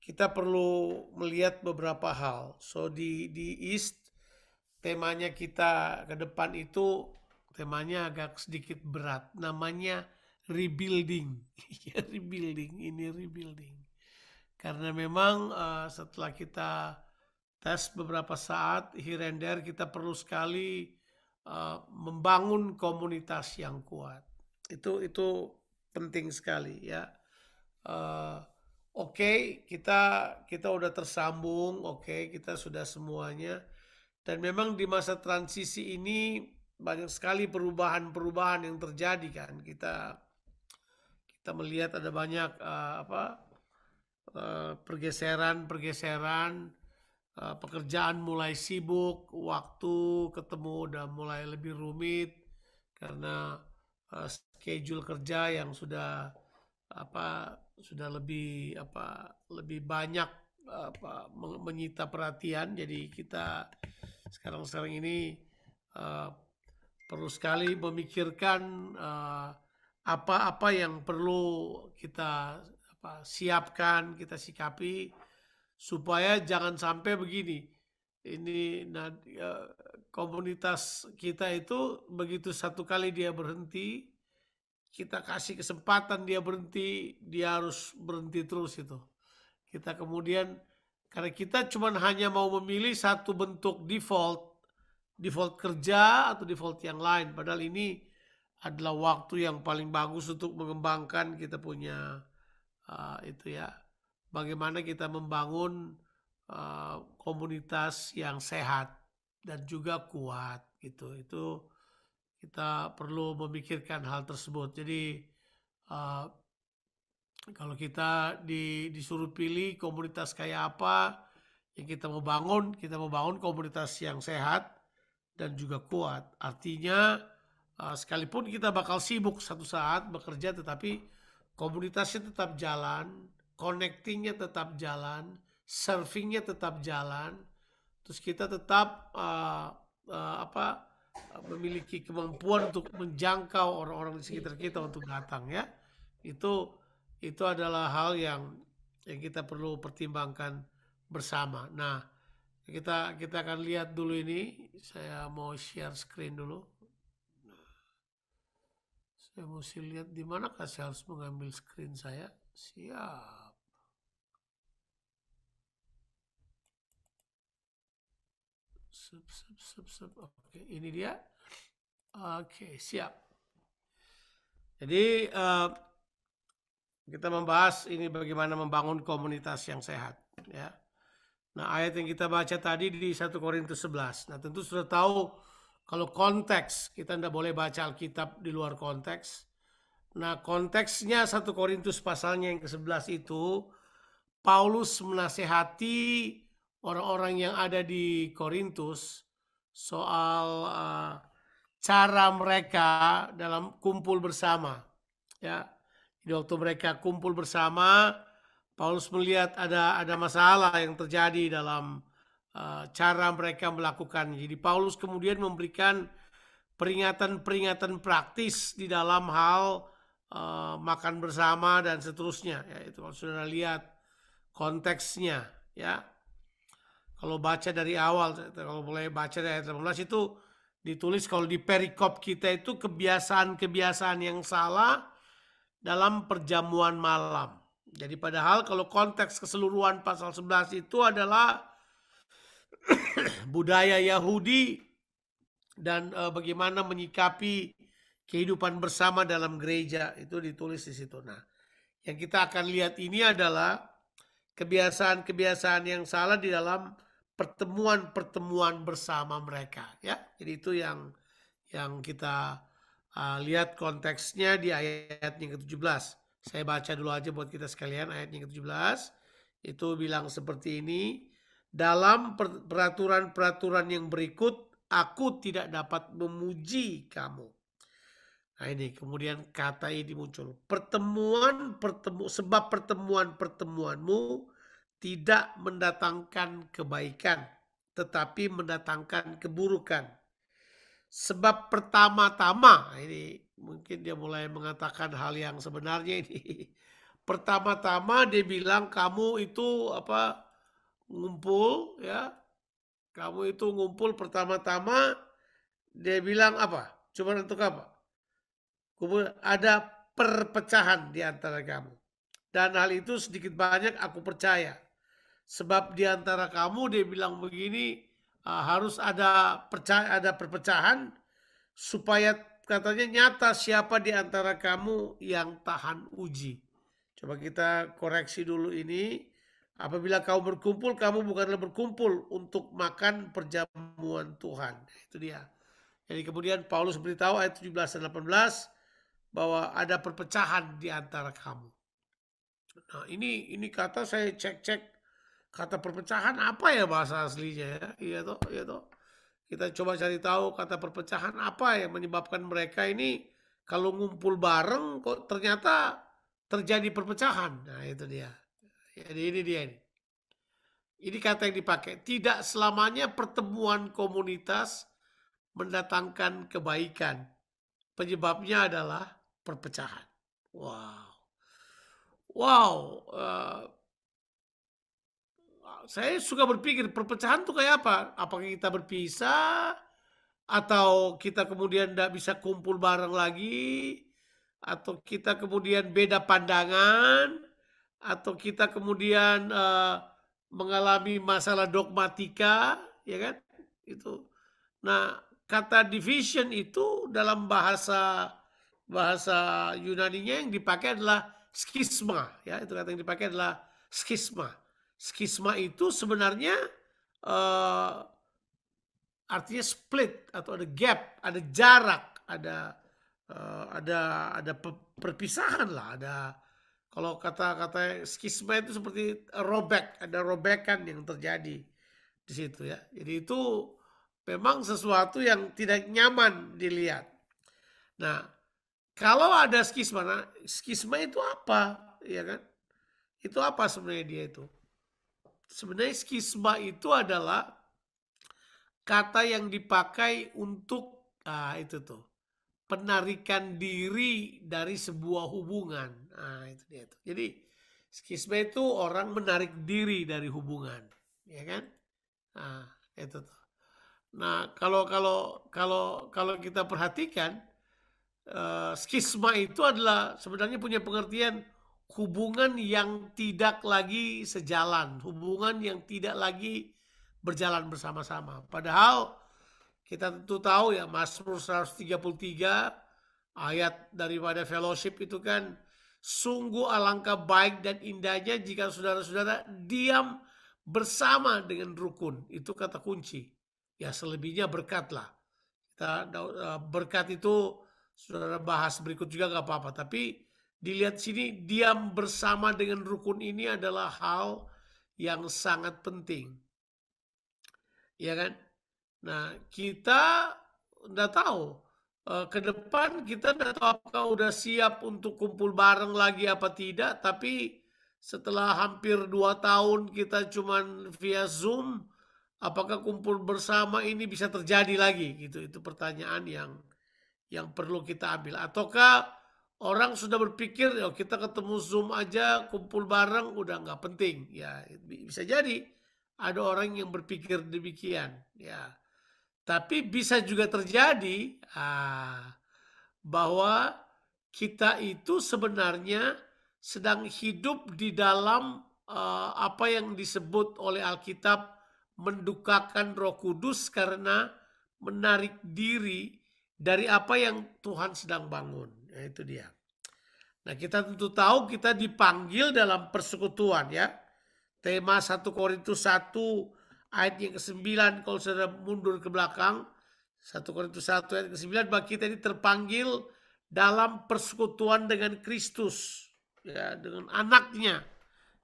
kita perlu melihat beberapa hal. So di East temanya kita ke depan itu temanya agak sedikit berat. Namanya rebuilding. Ya, rebuilding, ini rebuilding. Karena memang setelah kita tes beberapa saat here and there kita perlu sekali membangun komunitas yang kuat. Itu penting sekali ya. Oke, kita udah tersambung, oke, kita sudah semuanya. Dan memang di masa transisi ini banyak sekali perubahan-perubahan yang terjadi kan. Kita melihat ada banyak pergeseran-pergeseran, pekerjaan mulai sibuk, waktu ketemu udah mulai lebih rumit karena schedule kerja yang sudah lebih banyak menyita perhatian. Jadi kita sekarang ini perlu sekali memikirkan apa yang perlu kita siapkan, kita sikapi supaya jangan sampai begini. Ini komunitas kita itu begitu satu kali dia berhenti, kita kasih kesempatan dia berhenti, dia harus berhenti terus itu. Kita kemudian, karena kita cuma hanya mau memilih satu bentuk default kerja atau default yang lain. Padahal ini adalah waktu yang paling bagus untuk mengembangkan kita punya bagaimana kita membangun komunitas yang sehat dan juga kuat gitu. Itu kita perlu memikirkan hal tersebut. Jadi kalau kita disuruh pilih komunitas kayak apa yang kita mau bangun komunitas yang sehat dan juga kuat. Artinya sekalipun kita bakal sibuk satu saat bekerja, tetapi komunitasnya tetap jalan, connectingnya tetap jalan, servingnya tetap jalan, terus kita tetap memiliki kemampuan untuk menjangkau orang-orang di sekitar kita untuk datang ya. Itu adalah hal yang kita perlu pertimbangkan bersama. Nah, kita akan lihat dulu ini. Saya mau share screen dulu. Saya mesti lihat di manakah saya harus mengambil screen saya. Siap. Oke, ini dia. Oke, siap. Jadi kita membahas ini bagaimana membangun komunitas yang sehat ya. Nah, ayat yang kita baca tadi di 1 Korintus 11. Nah, tentu sudah tahu kalau konteks, kita tidak boleh baca Alkitab di luar konteks. Nah, konteksnya 1 Korintus pasalnya yang ke-11 itu, Paulus menasehati orang-orang yang ada di Korintus soal cara mereka dalam kumpul bersama. Ya, di waktu mereka kumpul bersama, Paulus melihat ada masalah yang terjadi dalam cara mereka melakukan. Jadi Paulus kemudian memberikan peringatan-peringatan praktis di dalam hal makan bersama dan seterusnya. Ya, itu kalau sudah lihat konteksnya, ya. Kalau baca dari awal, kalau mulai baca dari ayat 18 itu ditulis kalau di perikop kita itu kebiasaan-kebiasaan yang salah dalam perjamuan malam. Jadi padahal kalau konteks keseluruhan pasal 11 itu adalah budaya Yahudi dan bagaimana menyikapi kehidupan bersama dalam gereja, itu ditulis di situ. Nah, yang kita akan lihat ini adalah kebiasaan-kebiasaan yang salah di dalam pertemuan-pertemuan bersama mereka ya. Jadi itu yang kita lihat konteksnya di ayat yang ke-17. Saya baca dulu aja buat kita sekalian. Ayat yang ke-17 itu bilang seperti ini, dalam peraturan-peraturan yang berikut aku tidak dapat memuji kamu. Nah, ini kemudian kata ini muncul, sebab pertemuanmu tidak mendatangkan kebaikan, tetapi mendatangkan keburukan. Sebab pertama-tama, ini mungkin dia mulai mengatakan hal yang sebenarnya ini. pertama-tama dia bilang kamu itu ngumpul ya. Kamu itu ngumpul pertama-tama dia bilang apa? Cuma untuk apa? Kemudian ada perpecahan di antara kamu. Dan hal itu sedikit banyak aku percaya. Sebab di antara kamu dia bilang begini, harus ada perpecahan supaya katanya nyata siapa di antara kamu yang tahan uji. Coba kita koreksi dulu ini. Apabila kamu berkumpul, kamu bukanlah berkumpul untuk makan perjamuan Tuhan. Itu dia. Jadi kemudian Paulus beritahu ayat 17 dan 18 bahwa ada perpecahan di antara kamu. Nah, ini kata saya cek-cek kata perpecahan apa ya bahasa aslinya ya? Iya toh, iya toh. Kita coba cari tahu kata perpecahan apa yang menyebabkan mereka ini kalau ngumpul bareng kok ternyata terjadi perpecahan. Nah, itu dia. Jadi ini dia ini. Ini kata yang dipakai. Tidak selamanya pertemuan komunitas mendatangkan kebaikan. Penyebabnya adalah perpecahan. Wow. Wow. Saya suka berpikir perpecahan itu kayak apa? Apakah kita berpisah? Atau kita kemudian tidak bisa kumpul bareng lagi? Atau kita kemudian beda pandangan? Atau kita kemudian mengalami masalah dogmatika? Ya kan? Itu. Nah, kata division itu dalam bahasa Yunaninya yang dipakai adalah skisma, ya itu kata yang dipakai adalah skisma. Skisma itu sebenarnya artinya split atau ada gap, ada jarak, ada perpisahan lah, ada kalau kata-kata skisma itu seperti robek, ada robekan yang terjadi di situ ya. Jadi itu memang sesuatu yang tidak nyaman dilihat. Nah, kalau ada skisma, nah, skisma itu apa? Ya kan? Itu apa sebenarnya dia itu? Sebenarnya skisma itu adalah kata yang dipakai untuk itu tuh penarikan diri dari sebuah hubungan. Nah, itu dia tuh. Jadi skisma itu orang menarik diri dari hubungan, ya kan? Nah, itu tuh. Nah, kalau kita perhatikan skisma itu adalah sebenarnya punya pengertian hubungan yang tidak lagi sejalan, hubungan yang tidak lagi berjalan bersama-sama. Padahal kita tentu tahu ya Mazmur 133 ayat daripada fellowship itu kan sungguh alangkah baik dan indahnya jika saudara-saudara diam bersama dengan rukun. Itu kata kunci. Ya selebihnya berkatlah. Kita berkat itu saudara bahas berikut juga gak apa-apa. Tapi dilihat sini diam bersama dengan rukun ini adalah hal yang sangat penting. Ya kan? Nah kita nggak tahu. Ke depan kita nggak tahu apakah udah siap untuk kumpul bareng lagi apa tidak. Tapi setelah hampir 2 tahun kita cuman via Zoom. Apakah kumpul bersama ini bisa terjadi lagi? Gitu. Itu pertanyaan yang perlu kita ambil. Ataukah orang sudah berpikir ya kita ketemu Zoom aja kumpul bareng udah nggak penting. Ya bisa jadi ada orang yang berpikir demikian. Ya, tapi bisa juga terjadi bahwa kita itu sebenarnya sedang hidup di dalam apa yang disebut oleh Alkitab mendukakan Roh Kudus karena menarik diri dari apa yang Tuhan sedang bangun. Nah, itu dia. Nah, kita tentu tahu kita dipanggil dalam persekutuan ya. Tema 1 Korintus 1 ayat yang ke-9 kalau saudara mundur ke belakang. 1 Korintus 1 ayat ke-9 bahwa kita ini terpanggil dalam persekutuan dengan Kristus. Ya, dengan anaknya.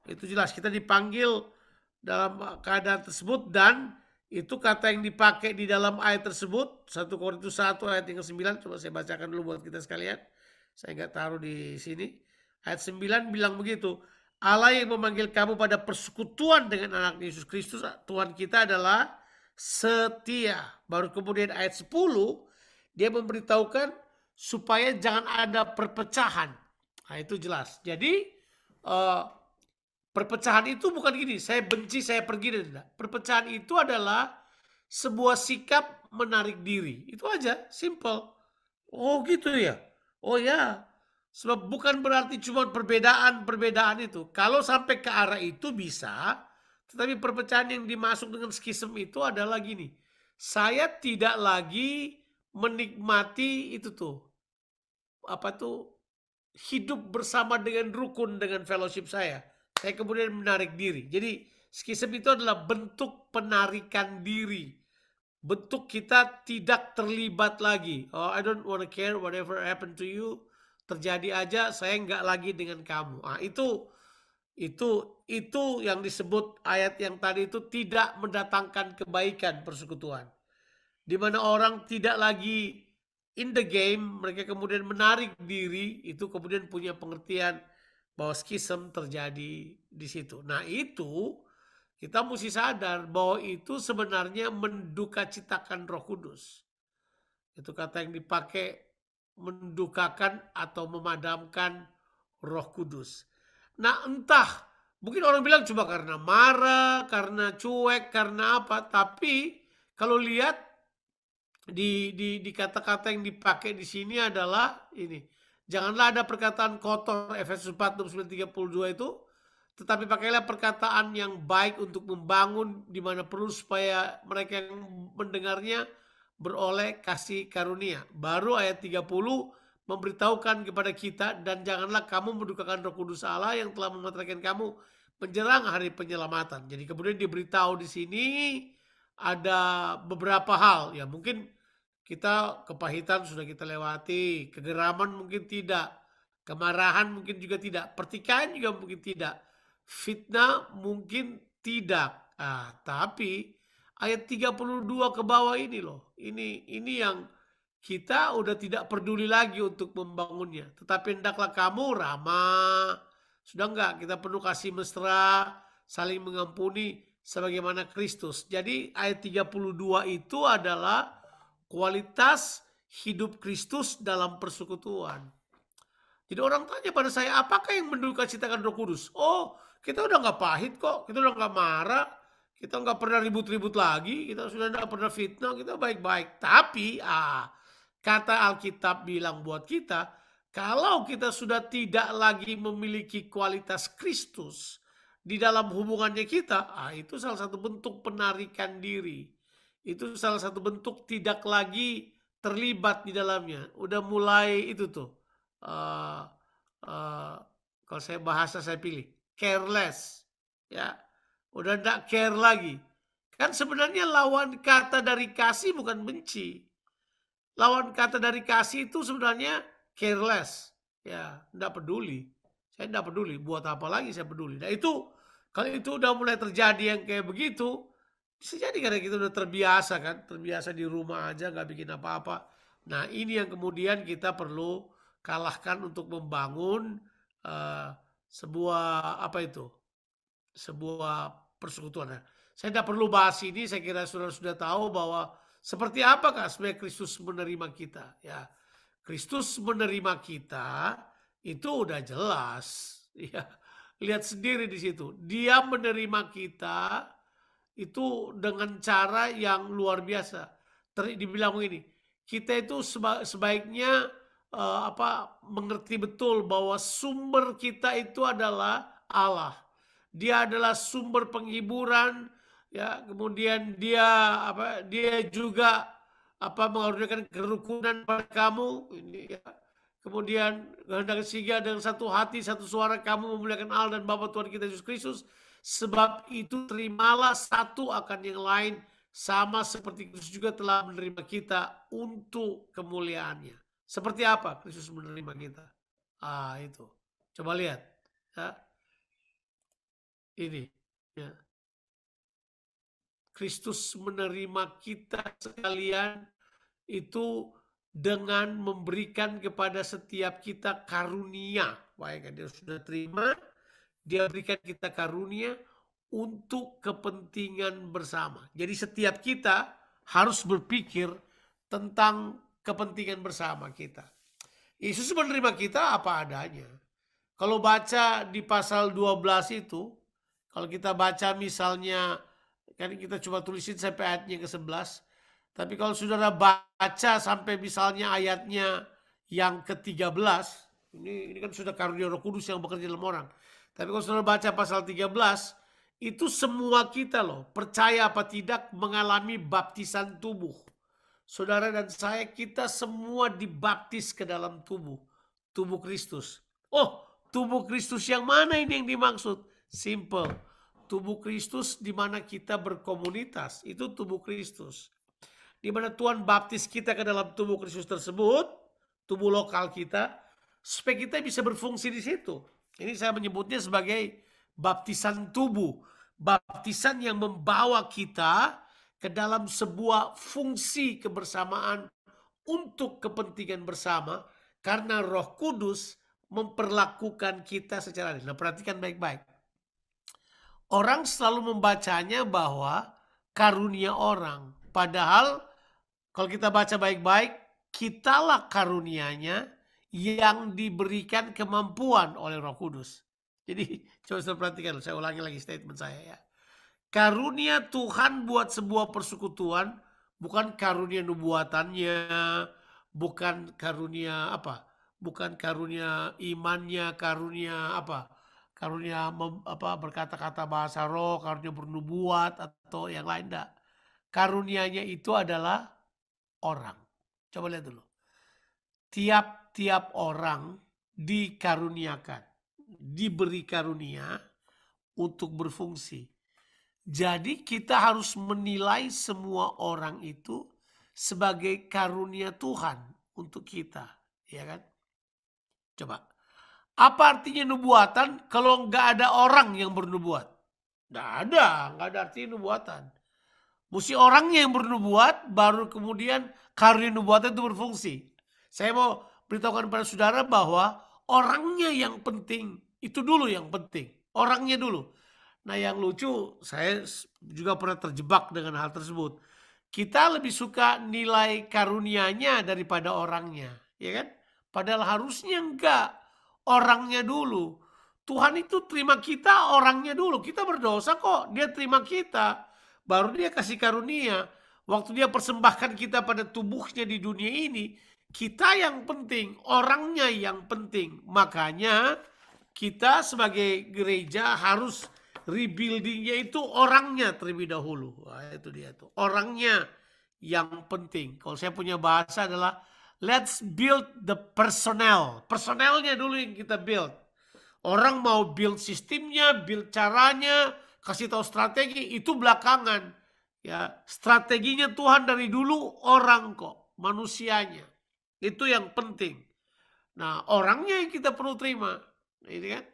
Itu jelas kita dipanggil dalam keadaan tersebut dan itu kata yang dipakai di dalam ayat tersebut 1 Korintus 1 ayat yang ke-9 coba saya bacakan dulu buat kita sekalian. Saya nggak taruh di sini. Ayat 9 bilang begitu. Allah yang memanggil kamu pada persekutuan dengan anak Yesus Kristus Tuhan kita adalah setia. Baru kemudian ayat 10 dia memberitahukan supaya jangan ada perpecahan. Nah itu jelas. Jadi eh, perpecahan itu bukan gini, saya benci, saya pergi dan tidak. Perpecahan itu adalah sebuah sikap menarik diri. Itu aja, simple. Oh gitu ya? Oh ya. Sebab bukan berarti cuma perbedaan itu. Kalau sampai ke arah itu bisa, tetapi perpecahan yang dimasuk dengan skism itu adalah gini. Saya tidak lagi menikmati itu tuh. Apa tuh? Hidup bersama dengan rukun dengan fellowship saya. Saya kemudian menarik diri. Jadi skism itu adalah bentuk penarikan diri. Bentuk kita tidak terlibat lagi. Oh, I don't wanna care whatever happened to you. Terjadi aja, saya nggak lagi dengan kamu. Ah, itu yang disebut ayat yang tadi itu tidak mendatangkan kebaikan persekutuan. Di mana orang tidak lagi in the game, mereka kemudian menarik diri, itu kemudian punya pengertian bahwa skism terjadi di situ. Nah itu kita mesti sadar bahwa itu sebenarnya mendukacitakan Roh Kudus. Itu kata yang dipakai, mendukakan atau memadamkan Roh Kudus. Nah entah, mungkin orang bilang cuma karena marah, karena cuek, karena apa. Tapi kalau lihat di kata-kata yang dipakai di sini adalah ini. Janganlah ada perkataan kotor, Efesus 4:29-32 itu. Tetapi pakailah perkataan yang baik untuk membangun, di mana perlu supaya mereka yang mendengarnya beroleh kasih karunia. Baru ayat 30 memberitahukan kepada kita, dan janganlah kamu mendukakan Roh Kudus Allah yang telah memeteraikan kamu menjelang hari penyelamatan. Jadi kemudian diberitahu di sini ada beberapa hal. Ya mungkin kita kepahitan sudah kita lewati, kegeraman mungkin tidak, kemarahan mungkin juga tidak, pertikaian juga mungkin tidak, fitnah mungkin tidak. Tapi ayat 32 ke bawah ini loh. Ini yang kita udah tidak peduli lagi untuk membangunnya. Tetapi hendaklah kamu ramah. Sudah enggak? Kita perlu kasih mesra, saling mengampuni sebagaimana Kristus. Jadi ayat 32 itu adalah kualitas hidup Kristus dalam persekutuan. Jadi orang tanya pada saya, apakah yang mendukacitakan Roh Kudus? Oh, kita udah nggak pahit kok, kita udah nggak marah, kita nggak pernah ribut-ribut lagi, kita sudah nggak pernah fitnah, kita baik-baik. Tapi, kata Alkitab bilang buat kita, kalau kita sudah tidak lagi memiliki kualitas Kristus di dalam hubungannya kita, itu salah satu bentuk penarikan diri. Itu salah satu bentuk tidak lagi terlibat di dalamnya. Udah mulai itu tuh. Uh, kalau saya bahasa saya pilih careless, ya udah tidak care lagi. Kan sebenarnya lawan kata dari kasih bukan benci. Lawan kata dari kasih itu sebenarnya careless, ya tidak peduli. Saya tidak peduli, buat apa lagi saya peduli. Nah itu kalau itu udah mulai terjadi yang kayak begitu, bisa jadi karena kita udah terbiasa kan, terbiasa di rumah aja nggak bikin apa-apa. Nah ini yang kemudian kita perlu kalahkan untuk membangun sebuah apa itu, sebuah persekutuan. Nah, saya tidak perlu bahas ini, saya kira saudara sudah tahu bahwa seperti apakah sebenarnya Kristus menerima kita. Ya, Kristus menerima kita itu udah jelas. Ya, lihat sendiri di situ. Dia menerima kita itu dengan cara yang luar biasa. Dibilang ini, kita itu sebaiknya mengerti betul bahwa sumber kita itu adalah Allah. Dia adalah sumber penghiburan, ya. Kemudian dia juga mengaruniakan kerukunan pada kamu. Ini ya. Kemudian kehendak sehingga dengan satu hati, satu suara kamu memuliakan Allah dan Bapa Tuhan kita Yesus Kristus. Sebab itu terimalah satu akan yang lain, sama seperti Kristus juga telah menerima kita untuk kemuliaannya. Seperti apa Kristus menerima kita? Itu. Coba lihat. Ya. Ini. Ya. Kristus menerima kita sekalian itu dengan memberikan kepada setiap kita karunia. Baik, dia sudah terima, dia berikan kita karunia untuk kepentingan bersama. Jadi setiap kita harus berpikir tentang kepentingan bersama kita. Yesus menerima kita apa adanya. kalau baca di pasal 12 itu, kalau kita baca misalnya, kan kita coba tulisin sampai ayatnya ke-11. Tapi kalau saudara baca sampai misalnya ayatnya yang ke-13, ini kan sudah karunia Roh Kudus yang bekerja dalam orang. Tapi kalau saudara baca pasal 13, itu semua kita loh, percaya apa tidak, mengalami baptisan tubuh. Saudara dan saya, kita semua dibaptis ke dalam tubuh Kristus. Oh, tubuh Kristus yang mana ini yang dimaksud? Simple. Tubuh Kristus di mana kita berkomunitas, itu tubuh Kristus. Di mana Tuhan baptis kita ke dalam tubuh Kristus tersebut, tubuh lokal kita, supaya kita bisa berfungsi di situ. Ini saya menyebutnya sebagai baptisan tubuh. Baptisan yang membawa kita ke dalam sebuah fungsi kebersamaan untuk kepentingan bersama, karena Roh Kudus memperlakukan kita secara adil. Nah, perhatikan baik-baik. Orang selalu membacanya bahwa karunia orang. Padahal kalau kita baca baik-baik, kitalah karunianya yang diberikan kemampuan oleh Roh Kudus. Jadi coba saya perhatikan, saya ulangi lagi statement saya ya. Karunia Tuhan buat sebuah persekutuan bukan karunia nubuatannya, bukan karunia apa? Bukan karunia imannya, karunia apa? Karunia berkata-kata bahasa roh, karunia bernubuat atau yang lain, enggak. Karunianya itu adalah orang. Coba lihat dulu. Tiap-tiap orang dikaruniakan, diberi karunia untuk berfungsi. Jadi kita harus menilai semua orang itu sebagai karunia Tuhan untuk kita, ya kan? Coba, apa artinya nubuatan kalau nggak ada orang yang bernubuat? Nggak ada artinya nubuatan. Mesti orangnya yang bernubuat, baru kemudian karunia nubuatan itu berfungsi. Saya mau beritahukan kepada saudara bahwa orangnya yang penting, itu dulu yang penting. Orangnya dulu. Nah, yang lucu, saya juga pernah terjebak dengan hal tersebut. Kita lebih suka nilai karunianya daripada orangnya, ya kan? Padahal harusnya enggak, orangnya dulu. Tuhan itu terima kita orangnya dulu. Kita berdosa kok, dia terima kita. Baru dia kasih karunia. Waktu dia persembahkan kita pada tubuhnya di dunia ini, kita yang penting, orangnya yang penting. Makanya kita sebagai gereja harus rebuildingnya itu orangnya terlebih dahulu. Wah, itu dia tuh. Orangnya yang penting. Kalau saya punya bahasa adalah let's build the personnel. Personelnya dulu yang kita build. Orang mau build sistemnya, build caranya, kasih tahu strategi, itu belakangan. Ya, strateginya Tuhan dari dulu orang kok, manusianya. Itu yang penting. Nah, orangnya yang kita perlu terima. Ini kan?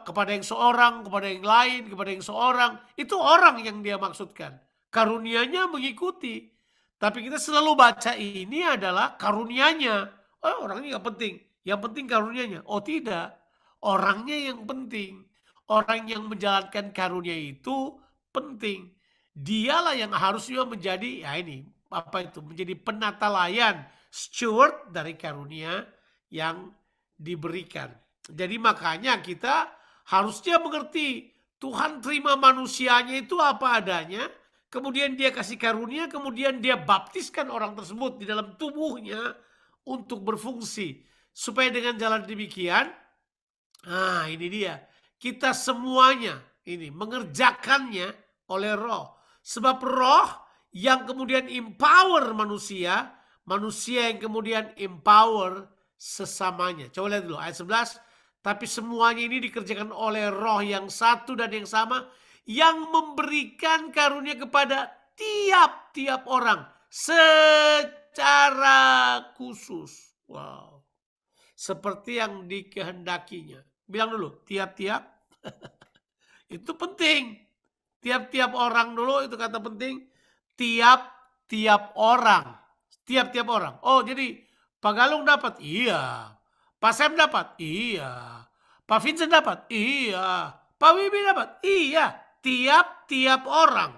Kepada yang seorang, kepada yang lain, kepada yang seorang. Itu orang yang dia maksudkan. Karunianya mengikuti. Tapi kita selalu baca ini adalah karunianya. Oh, orangnya gak penting. Yang penting karunianya. Oh tidak. Orangnya yang penting. Orang yang menjalankan karunia itu penting. Dialah yang harusnya menjadi, ya ini, apa itu? Menjadi penata layan, steward dari karunia yang diberikan. Jadi makanya kita harusnya mengerti Tuhan terima manusianya itu apa adanya. Kemudian dia kasih karunia, kemudian dia baptiskan orang tersebut di dalam tubuhnya untuk berfungsi. Supaya dengan jalan demikian, nah ini dia, kita semuanya ini mengerjakannya oleh roh. Sebab roh yang kemudian empower manusia, manusia yang kemudian empower sesamanya. Coba lihat dulu ayat 11. Tapi semuanya ini dikerjakan oleh roh yang satu dan yang sama, yang memberikan karunia kepada tiap-tiap orang secara khusus. Wow. Seperti yang dikehendakinya. Bilang dulu, tiap-tiap. Itu penting. Tiap-tiap orang dulu, itu kata penting. Tiap-tiap orang. Tiap-tiap orang. Oh, jadi Pak Galung dapat? Iya. Pak Sam dapat? Iya. Pak Vincent dapat? Iya. Pak Wibi dapat? Iya. Tiap-tiap orang.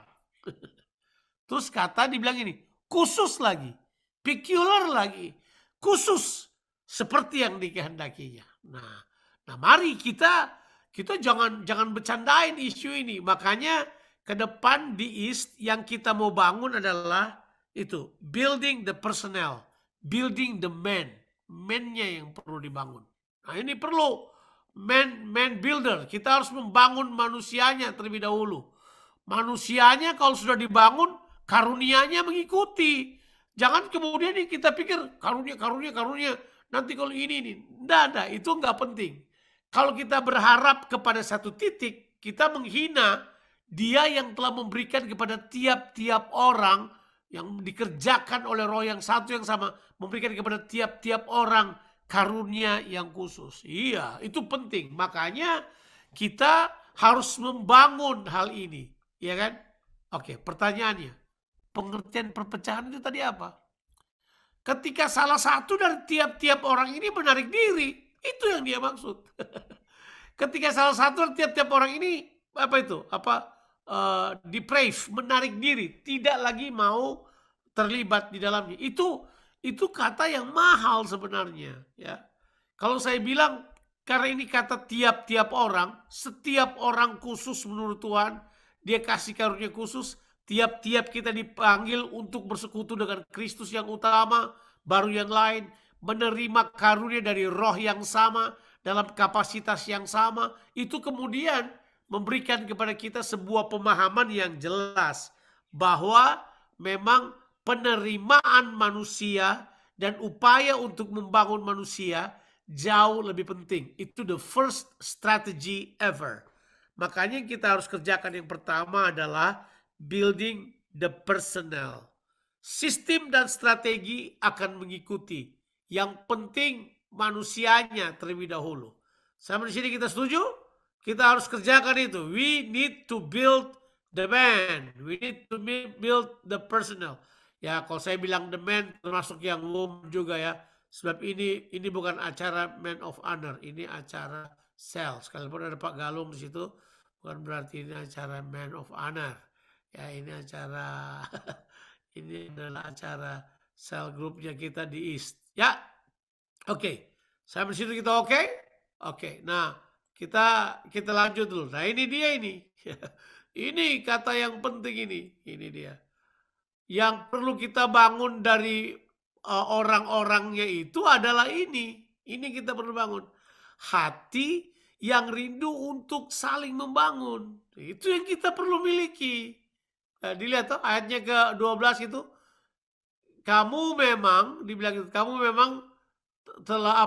Terus kata dibilang ini, khusus lagi. Peculiar lagi. Khusus. Seperti yang dikehendakinya. Nah, Nah, mari kita jangan bercandain isu ini. Makanya ke depan di East yang kita mau bangun adalah itu, building the personnel, building the man. Man-nya yang perlu dibangun. Nah, ini perlu man builder. Kita harus membangun manusianya terlebih dahulu. Manusianya kalau sudah dibangun, karunianya mengikuti. Jangan kemudian kita pikir karunia. Nanti kalau ini. Tidak, itu nggak penting. Kalau kita berharap kepada satu titik, kita menghina dia yang telah memberikan kepada tiap-tiap orang yang dikerjakan oleh roh yang satu yang sama. Memberikan kepada tiap-tiap orang karunia yang khusus. Iya, itu penting. Makanya kita harus membangun hal ini. Ya kan? Oke, pertanyaannya. Pengertian perpecahan itu tadi apa? Ketika salah satu dari tiap-tiap orang ini menarik diri, itu yang dia maksud. Ketika salah satu dari tiap-tiap orang ini apa itu? Deprave, menarik diri, tidak lagi mau terlibat di dalamnya. Itu kata yang mahal sebenarnya, ya. Kalau saya bilang karena ini kata tiap-tiap orang, setiap orang khusus menurut Tuhan, dia kasih karunia khusus. Tiap-tiap kita dipanggil untuk bersekutu dengan Kristus yang utama, baru yang lain, menerima karunia dari roh yang sama, dalam kapasitas yang sama, itu kemudian memberikan kepada kita sebuah pemahaman yang jelas, bahwa memang penerimaan manusia dan upaya untuk membangun manusia jauh lebih penting. Itu the first strategy ever. Makanya kita harus kerjakan yang pertama adalah building the personnel. Sistem dan strategi akan mengikuti. Yang penting manusianya terlebih dahulu. Sama di sini kita setuju? Kita harus kerjakan itu. We need to build the man. We need to build the personnel. Ya, kalau saya bilang the man termasuk yang umum juga ya. Sebab ini bukan acara man of honor. Ini acara sel. Sekalipun ada Pak Galung di situ, bukan berarti ini acara man of honor. Ya, ini acara ini adalah acara sel grupnya kita di East. Ya, oke. Sampai situ kita oke? Oke. Nah, kita lanjut dulu. Nah, ini dia ini. Ini kata yang penting ini. Ini dia. Yang perlu kita bangun dari orang-orangnya itu adalah ini. Ini kita perlu bangun. Hati yang rindu untuk saling membangun. Itu yang kita perlu miliki. Dilihat tuh ayatnya ke-12 itu. Kamu memang, dibilang itu, kamu memang telah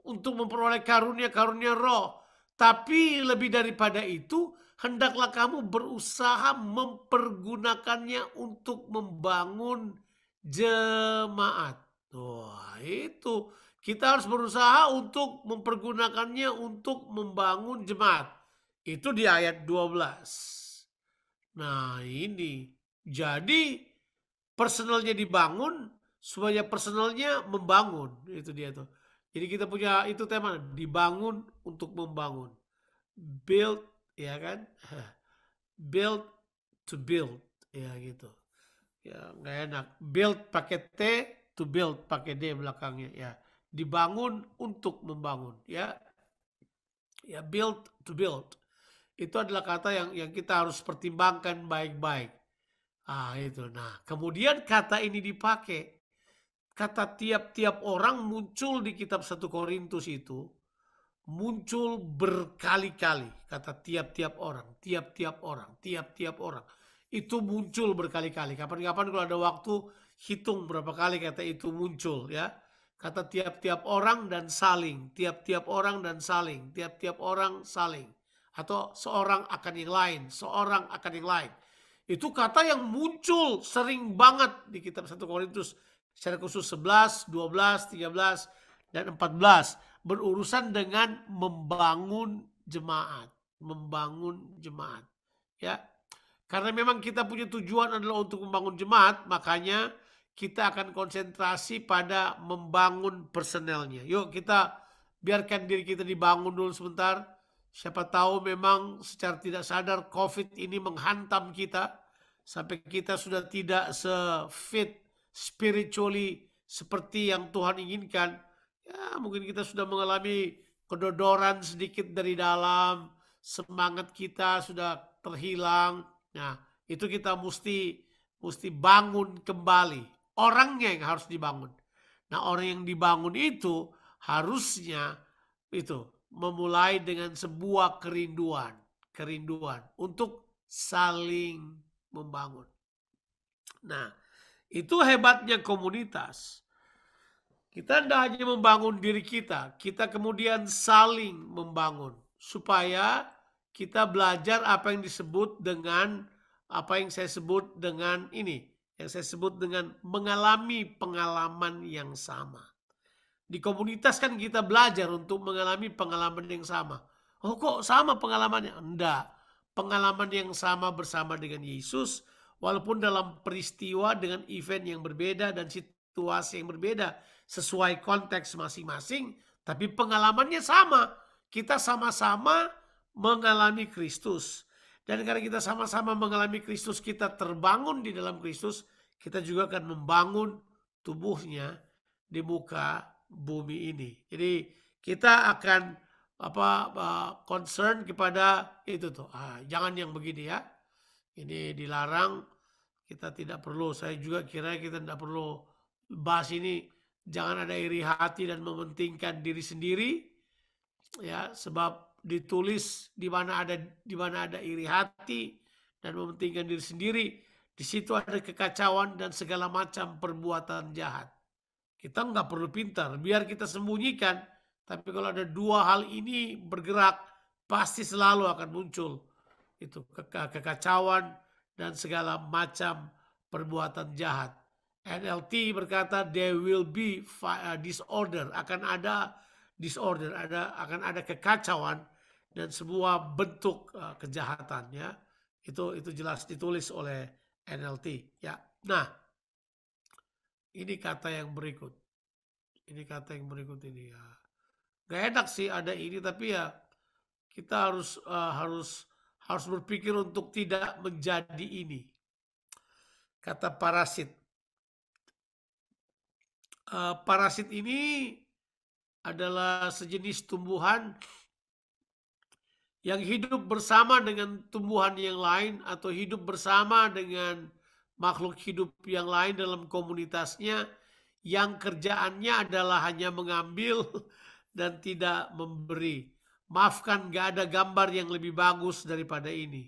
untuk memperoleh karunia roh. Tapi lebih daripada itu, hendaklah kamu berusaha mempergunakannya untuk membangun jemaat. Wah, itu. Kita harus berusaha untuk mempergunakannya untuk membangun jemaat. Itu di ayat 12. Nah, ini. Jadi personalnya dibangun supaya personalnya membangun. Itu dia tuh. Jadi kita punya itu tema, dibangun untuk membangun. Build, ya kan? Build to build, ya gitu. Ya nggak enak. Build pakai T, to build pakai D belakangnya, ya. Dibangun untuk membangun, ya. Ya, build to build. Itu adalah kata yang kita harus pertimbangkan baik-baik. Itu. Nah, kemudian kata ini dipakai. Kata tiap-tiap orang muncul di kitab 1 Korintus itu. Muncul berkali-kali. Kata tiap-tiap orang. Tiap-tiap orang. Tiap-tiap orang. Itu muncul berkali-kali. Kapan-kapan kalau ada waktu, hitung berapa kali kata itu muncul, ya. Kata tiap-tiap orang dan saling. Tiap-tiap orang dan saling. Tiap-tiap orang saling. Atau seorang akan yang lain, seorang akan yang lain. Itu kata yang muncul sering banget di kitab 1 Korintus. Secara khusus 11, 12, 13, dan 14. Berurusan dengan membangun jemaat. Membangun jemaat. Ya. Karena memang kita punya tujuan adalah untuk membangun jemaat, makanya kita akan konsentrasi pada membangun personelnya. Yuk kita biarkan diri kita dibangun dulu sebentar. Siapa tahu memang secara tidak sadar COVID ini menghantam kita sampai kita sudah tidak se-fit spiritually seperti yang Tuhan inginkan. Ya, mungkin kita sudah mengalami kedodoran sedikit dari dalam, semangat kita sudah terhilang. Nah, itu kita mesti bangun kembali. Orangnya yang harus dibangun. Nah, orang yang dibangun itu harusnya itu memulai dengan sebuah kerinduan untuk saling membangun. Nah, itu hebatnya komunitas. Kita tidak hanya membangun diri kita kemudian saling membangun. Supaya kita belajar apa yang disebut dengan, apa yang saya sebut dengan ini. Yang saya sebut dengan mengalami pengalaman yang sama. Di komunitas kan kita belajar untuk mengalami pengalaman yang sama. Oh kok sama pengalamannya? Enggak. Pengalaman yang sama bersama dengan Yesus. Walaupun dalam peristiwa dengan event yang berbeda dan situasi yang berbeda. Sesuai konteks masing-masing. Tapi pengalamannya sama. Kita sama-sama mengalami Kristus. Dan karena kita sama-sama mengalami Kristus, kita terbangun di dalam Kristus. Kita juga akan membangun tubuhnya di muka bumi ini. Jadi kita akan concern kepada itu tuh. Jangan yang begini ya. Ini dilarang. Kita tidak perlu. Saya juga kira kita tidak perlu bahas ini. Jangan ada iri hati dan mementingkan diri sendiri. Ya, sebab ditulis di mana ada iri hati dan mementingkan diri sendiri, di situ ada kekacauan dan segala macam perbuatan jahat. Kita nggak perlu pintar, biar kita sembunyikan. Tapi kalau ada dua hal ini bergerak, pasti selalu akan muncul itu kekacauan dan segala macam perbuatan jahat. NLT berkata there will be disorder, akan ada disorder, akan ada kekacauan dan sebuah bentuk kejahatan ya. Itu jelas ditulis oleh NLT ya. Nah, ini kata yang berikut. Ini ya. Gak enak sih ada ini, tapi ya kita harus berpikir untuk tidak menjadi ini. Kata parasit. Parasit ini adalah sejenis tumbuhan yang hidup bersama dengan tumbuhan yang lain atau hidup bersama dengan makhluk hidup yang lain dalam komunitasnya, yang kerjaannya adalah hanya mengambil dan tidak memberi. Maafkan, gak ada gambar yang lebih bagus daripada ini.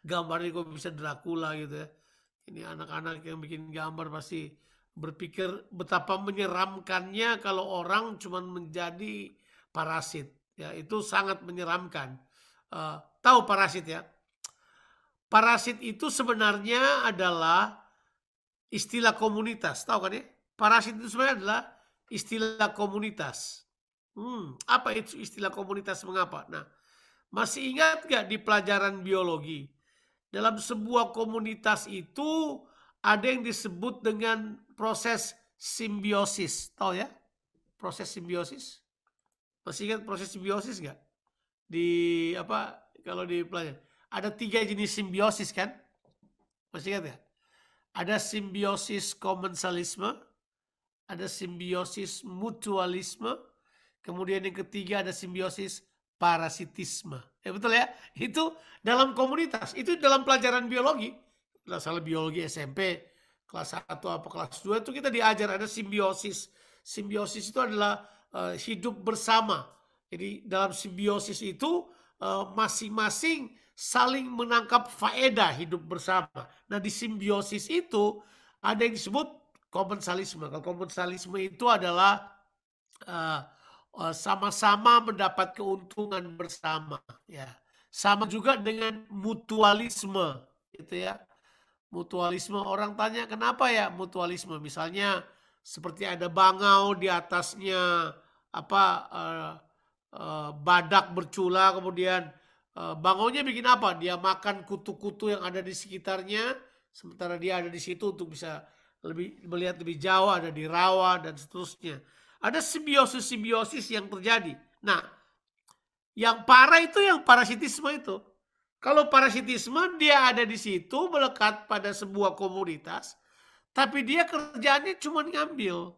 Gambarnya kok bisa Dracula gitu ya. Ini anak-anak yang bikin gambar pasti berpikir betapa menyeramkannya kalau orang cuma menjadi parasit. Ya, itu sangat menyeramkan. Tahu parasit ya? Parasit itu sebenarnya adalah istilah komunitas. Tahu kan ya? Parasit itu sebenarnya adalah istilah komunitas. Apa itu istilah komunitas? Mengapa? Nah, masih ingat gak di pelajaran biologi? Dalam sebuah komunitas itu ada yang disebut dengan proses simbiosis. Tahu ya? Proses simbiosis. Masih ingat proses simbiosis gak? Kalau di pelajaran. Ada 3 jenis simbiosis kan? Masih ingat ya? Ada simbiosis komensalisme. Ada simbiosis mutualisme. Kemudian yang ketiga ada simbiosis parasitisme. Betul ya? Itu dalam komunitas. Itu dalam pelajaran biologi. Salah biologi SMP. Kelas 1 apa kelas 2 itu kita diajar ada simbiosis. Simbiosis itu adalah hidup bersama. Jadi dalam simbiosis itu masing-masing saling menangkap faedah hidup bersama. Nah di simbiosis itu ada yang disebut komensalisme. Kalau komensalisme itu adalah sama-sama mendapat keuntungan bersama. Ya, sama juga dengan mutualisme, gitu ya. Mutualisme, orang tanya kenapa ya mutualisme? Misalnya seperti ada bangau di atasnya badak bercula, kemudian bangaunya bikin apa? Dia makan kutu-kutu yang ada di sekitarnya, sementara dia ada di situ untuk bisa melihat lebih jauh, ada di rawa dan seterusnya. Ada simbiosis yang terjadi. Nah, yang parah itu yang parasitisme itu. Kalau parasitisme dia ada di situ melekat pada sebuah komunitas, tapi dia kerjaannya cuma ngambil.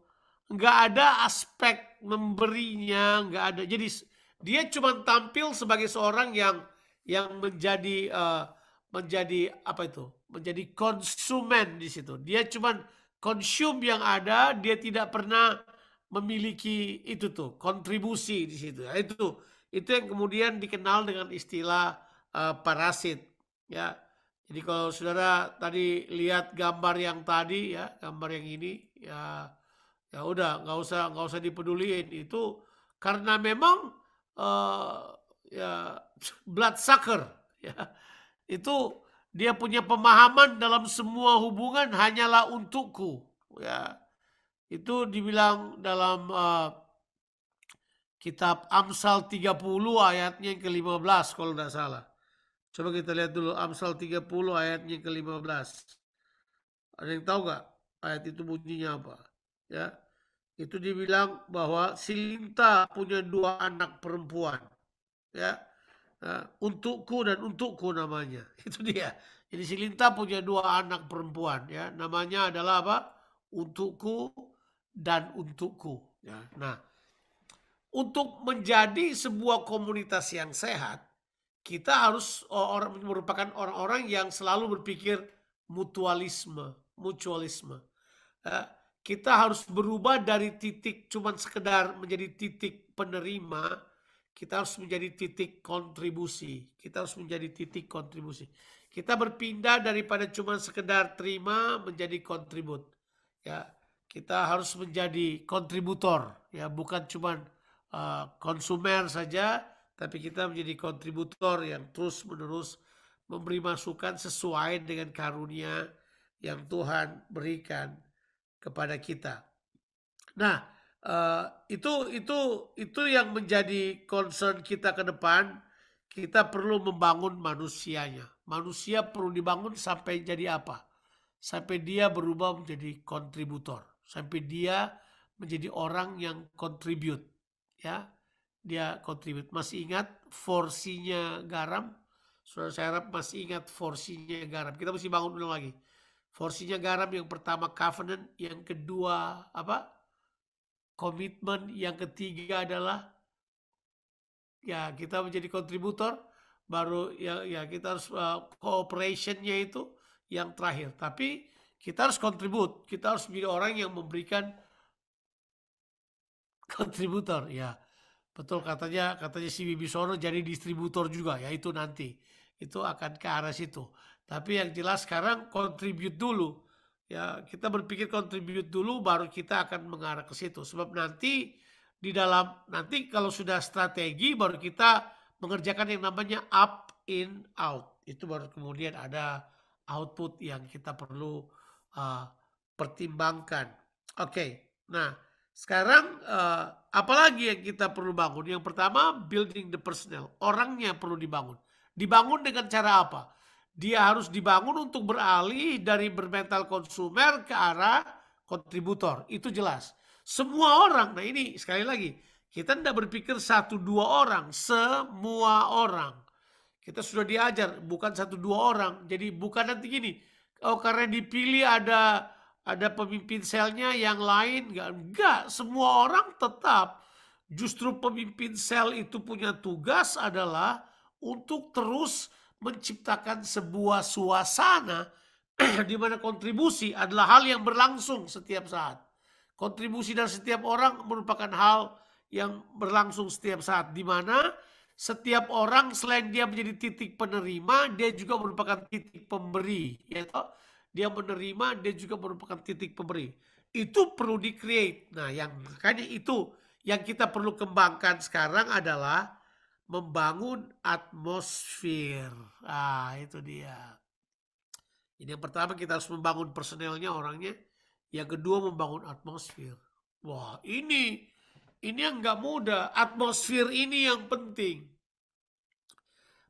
nggak ada aspek memberinya, nggak ada. Jadi dia cuma tampil sebagai seorang yang menjadi apa itu? Menjadi konsumen di situ. Dia cuma konsum yang ada, dia tidak pernah memiliki itu tuh kontribusi di situ. Ya, itu yang kemudian dikenal dengan istilah parasit. Ya, jadi kalau saudara tadi lihat gambar yang tadi ya, gambar yang ini ya, ya udah nggak usah dipeduliin itu karena memang eh, ya bloodsucker ya itu dia punya pemahaman dalam semua hubungan hanyalah untukku ya itu dibilang dalam kitab Amsal 30 ayatnya yang ke-15 kalau tidak salah. Coba kita lihat dulu Amsal 30 ayatnya yang ke-15. Ada yang tahu gak ayat itu bunyinya apa? Ya, itu dibilang bahwa si Linta punya 2 anak perempuan. Ya, untukku dan untukku namanya. Itu dia. Jadi si Linta punya 2 anak perempuan. Ya, namanya adalah apa? Untukku dan untukku. Ya, nah, untuk menjadi sebuah komunitas yang sehat, kita harus merupakan orang-orang yang selalu berpikir mutualisme. Eh, Kita harus berubah dari titik cuman sekedar menjadi titik penerima, kita harus menjadi titik kontribusi. Kita harus menjadi titik kontribusi. Kita berpindah daripada cuman sekedar terima menjadi kontribut. Ya, kita harus menjadi kontributor, ya, bukan cuman konsumer saja, tapi kita menjadi kontributor yang terus-menerus memberi masukan sesuai dengan karunia yang Tuhan berikan kepada kita. Nah, itu yang menjadi concern kita ke depan. Kita perlu membangun manusianya. Manusia perlu dibangun sampai jadi apa? Sampai dia berubah menjadi kontributor. Sampai dia menjadi orang yang contribute. Ya, dia contribute. Masih ingat porsinya garam? Saudara saya harap masih ingat porsinya garam. Kita mesti bangun ulang lagi. Porsinya garam yang pertama covenant, yang kedua apa? Komitmen, yang ketiga adalah ya kita menjadi kontributor, baru ya kita harus cooperationnya itu yang terakhir. Tapi kita harus kontribut, kita harus menjadi orang yang memberikan kontributor. Ya betul katanya si Wibisono jadi distributor juga, ya itu nanti itu akan ke arah situ. Tapi yang jelas sekarang kontribut dulu. Ya, kita berpikir kontribut dulu baru kita akan mengarah ke situ. Sebab nanti nanti kalau sudah strategi baru kita mengerjakan yang namanya up in out. Itu baru kemudian ada output yang kita perlu pertimbangkan. Oke. Nah, sekarang apalagi yang kita perlu bangun? Yang pertama building the personnel. Orangnya perlu dibangun. Dibangun dengan cara apa? Dia harus dibangun untuk beralih dari bermental konsumer ke arah kontributor. Itu jelas. Semua orang, nah ini sekali lagi, kita tidak berpikir 1-2 orang, semua orang. Kita sudah diajar, bukan 1-2 orang. Jadi bukan nanti gini, karena dipilih ada pemimpin selnya yang lain. Enggak, semua orang tetap. Justru pemimpin sel itu punya tugas adalah untuk terus menciptakan sebuah suasana di mana kontribusi adalah hal yang berlangsung setiap saat. Kontribusi dari setiap orang merupakan hal yang berlangsung setiap saat, di mana setiap orang selain dia menjadi titik penerima, dia juga merupakan titik pemberi. Ya, dia menerima, dia juga merupakan titik pemberi. Itu perlu di-create. Nah, makanya itu yang kita perlu kembangkan sekarang adalah membangun atmosfer. Itu dia. Jadi yang pertama kita harus membangun personelnya, orangnya. Yang kedua membangun atmosfer. Wah, ini yang nggak mudah. Atmosfer ini yang penting.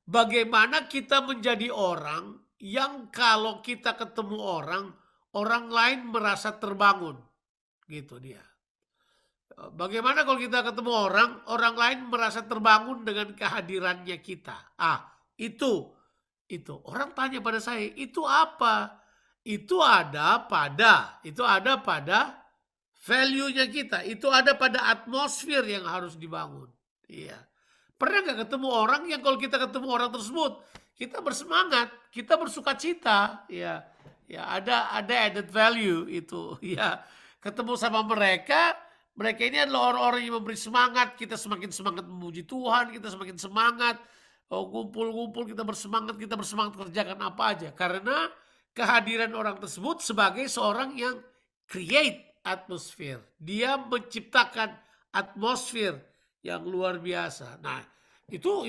Bagaimana kita menjadi orang yang kalau kita ketemu orang lain merasa terbangun. Gitu dia. Bagaimana kalau kita ketemu orang lain merasa terbangun dengan kehadirannya kita? Itu orang tanya pada saya, itu apa? Itu ada pada value-nya kita itu ada pada atmosfer yang harus dibangun. Iya. Pernah nggak ketemu orang yang kalau kita ketemu orang tersebut, kita bersemangat, kita bersuka cita, ya, ya ada added value itu, ya. Ketemu sama mereka, mereka ini adalah orang-orang yang memberi semangat, kita semakin semangat memuji Tuhan, kita semakin semangat, oh, ngumpul-ngumpul, kita bersemangat kerjakan apa aja. Karena kehadiran orang tersebut sebagai seorang yang create atmosfer. Dia menciptakan atmosfer yang luar biasa. Nah, itu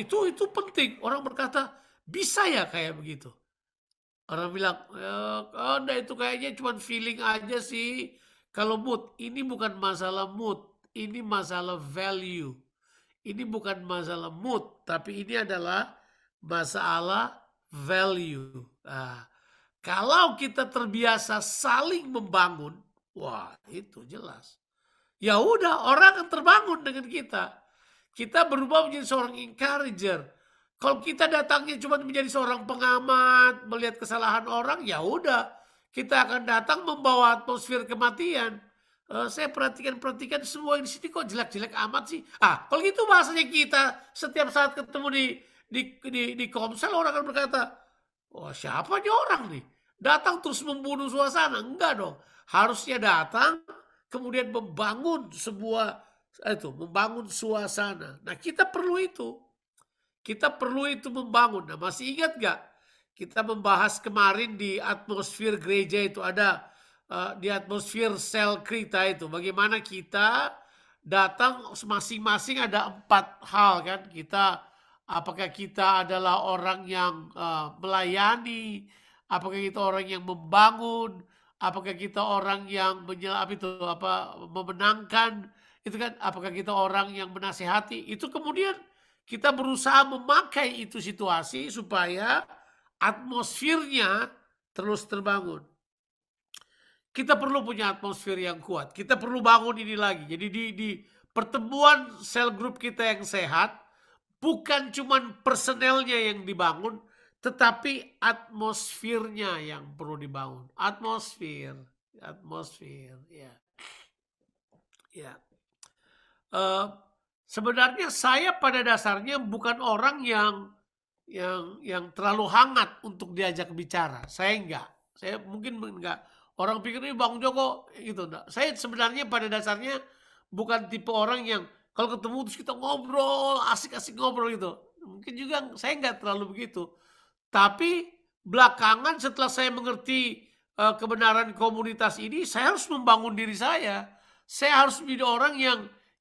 penting. Orang berkata, bisa ya kayak begitu. Orang bilang, "Anda itu kayaknya cuma feeling aja sih." Kalau mood, ini bukan masalah mood, ini masalah value. Ini bukan masalah mood, tapi ini adalah masalah value. Nah, kalau kita terbiasa saling membangun, wah itu jelas. Ya udah, orang akan terbangun dengan kita. Kita berubah menjadi seorang encourager. Kalau kita datangnya cuma menjadi seorang pengamat, melihat kesalahan orang, ya udah, kita akan datang membawa atmosfer kematian. Saya perhatikan semua di sini kok jelek-jelek amat sih. Kalau gitu bahasanya kita setiap saat ketemu di Komsel, orang akan berkata, "Oh, siapa nih orang nih? Datang terus membunuh suasana." Enggak dong. Harusnya datang kemudian membangun membangun suasana. Nah, kita perlu itu. Kita perlu itu membangun. Nah, masih ingat gak? Kita membahas kemarin di atmosfer gereja itu ada di atmosfer sel Krita itu. Bagaimana kita datang masing-masing ada 4 hal kan. Apakah kita adalah orang yang melayani, apakah kita orang yang membangun, apakah kita orang yang memenangkan, itu kan, apakah kita orang yang menasihati. Itu kemudian kita berusaha memakai itu situasi supaya atmosfernya terus terbangun. Kita perlu punya atmosfer yang kuat. Kita perlu bangun ini lagi. Jadi di pertemuan sel grup kita yang sehat, bukan cuman personelnya yang dibangun, tetapi atmosfernya yang perlu dibangun. Atmosfer, ya. Ya. Sebenarnya saya pada dasarnya bukan orang yang terlalu hangat untuk diajak bicara. Saya enggak. Saya mungkin enggak. Orang pikir ini Bang Joko gitu. Enggak. Saya sebenarnya pada dasarnya bukan tipe orang yang kalau ketemu terus kita ngobrol, asik-asik ngobrol gitu. Mungkin juga saya enggak terlalu begitu. Tapi belakangan setelah saya mengerti kebenaran komunitas ini, saya harus membangun diri saya. Saya harus menjadi orang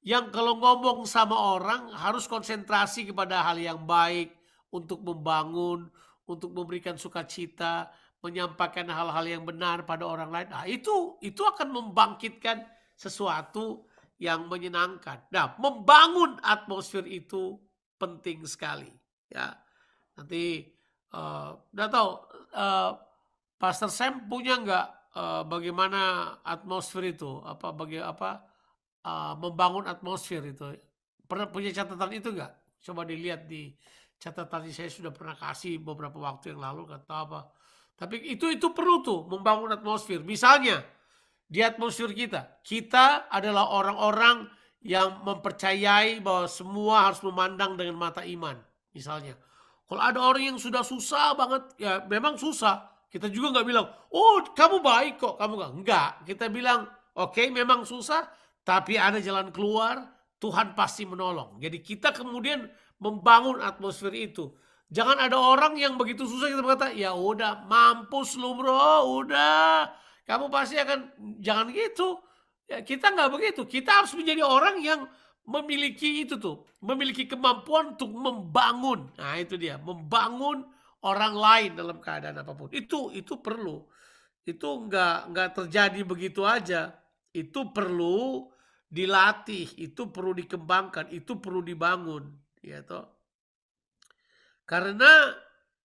yang kalau ngomong sama orang harus konsentrasi kepada hal yang baik, untuk membangun, untuk memberikan sukacita, menyampaikan hal-hal yang benar pada orang lain. Nah, itu akan membangkitkan sesuatu yang menyenangkan. Nah, membangun atmosfer itu penting sekali. Ya, nanti nggak tahu Pastor Sam punya nggak bagaimana atmosfer itu? Membangun atmosfer itu. Pernah punya catatan itu nggak? Coba dilihat di catatan saya sudah pernah kasih beberapa waktu yang lalu, kata apa. Tapi itu perlu tuh membangun atmosfer. Misalnya di atmosfer kita adalah orang-orang yang mempercayai bahwa semua harus memandang dengan mata iman. Misalnya, kalau ada orang yang sudah susah banget, ya memang susah. Kita juga nggak bilang, "Oh, kamu baik kok, kamu nggak." Enggak, kita bilang, "Oke, memang susah, tapi ada jalan keluar, Tuhan pasti menolong." Jadi kita kemudian membangun atmosfer itu. Jangan ada orang yang begitu susah kita berkata, "Ya udah, mampus lu bro, udah. Kamu pasti akan," jangan gitu. Ya, kita nggak begitu. Kita harus menjadi orang yang memiliki memiliki kemampuan untuk membangun. Nah, itu dia, membangun orang lain dalam keadaan apapun. Itu perlu. Itu nggak terjadi begitu aja. Itu perlu dilatih, itu perlu dikembangkan, itu perlu dibangun, ya toh. Karena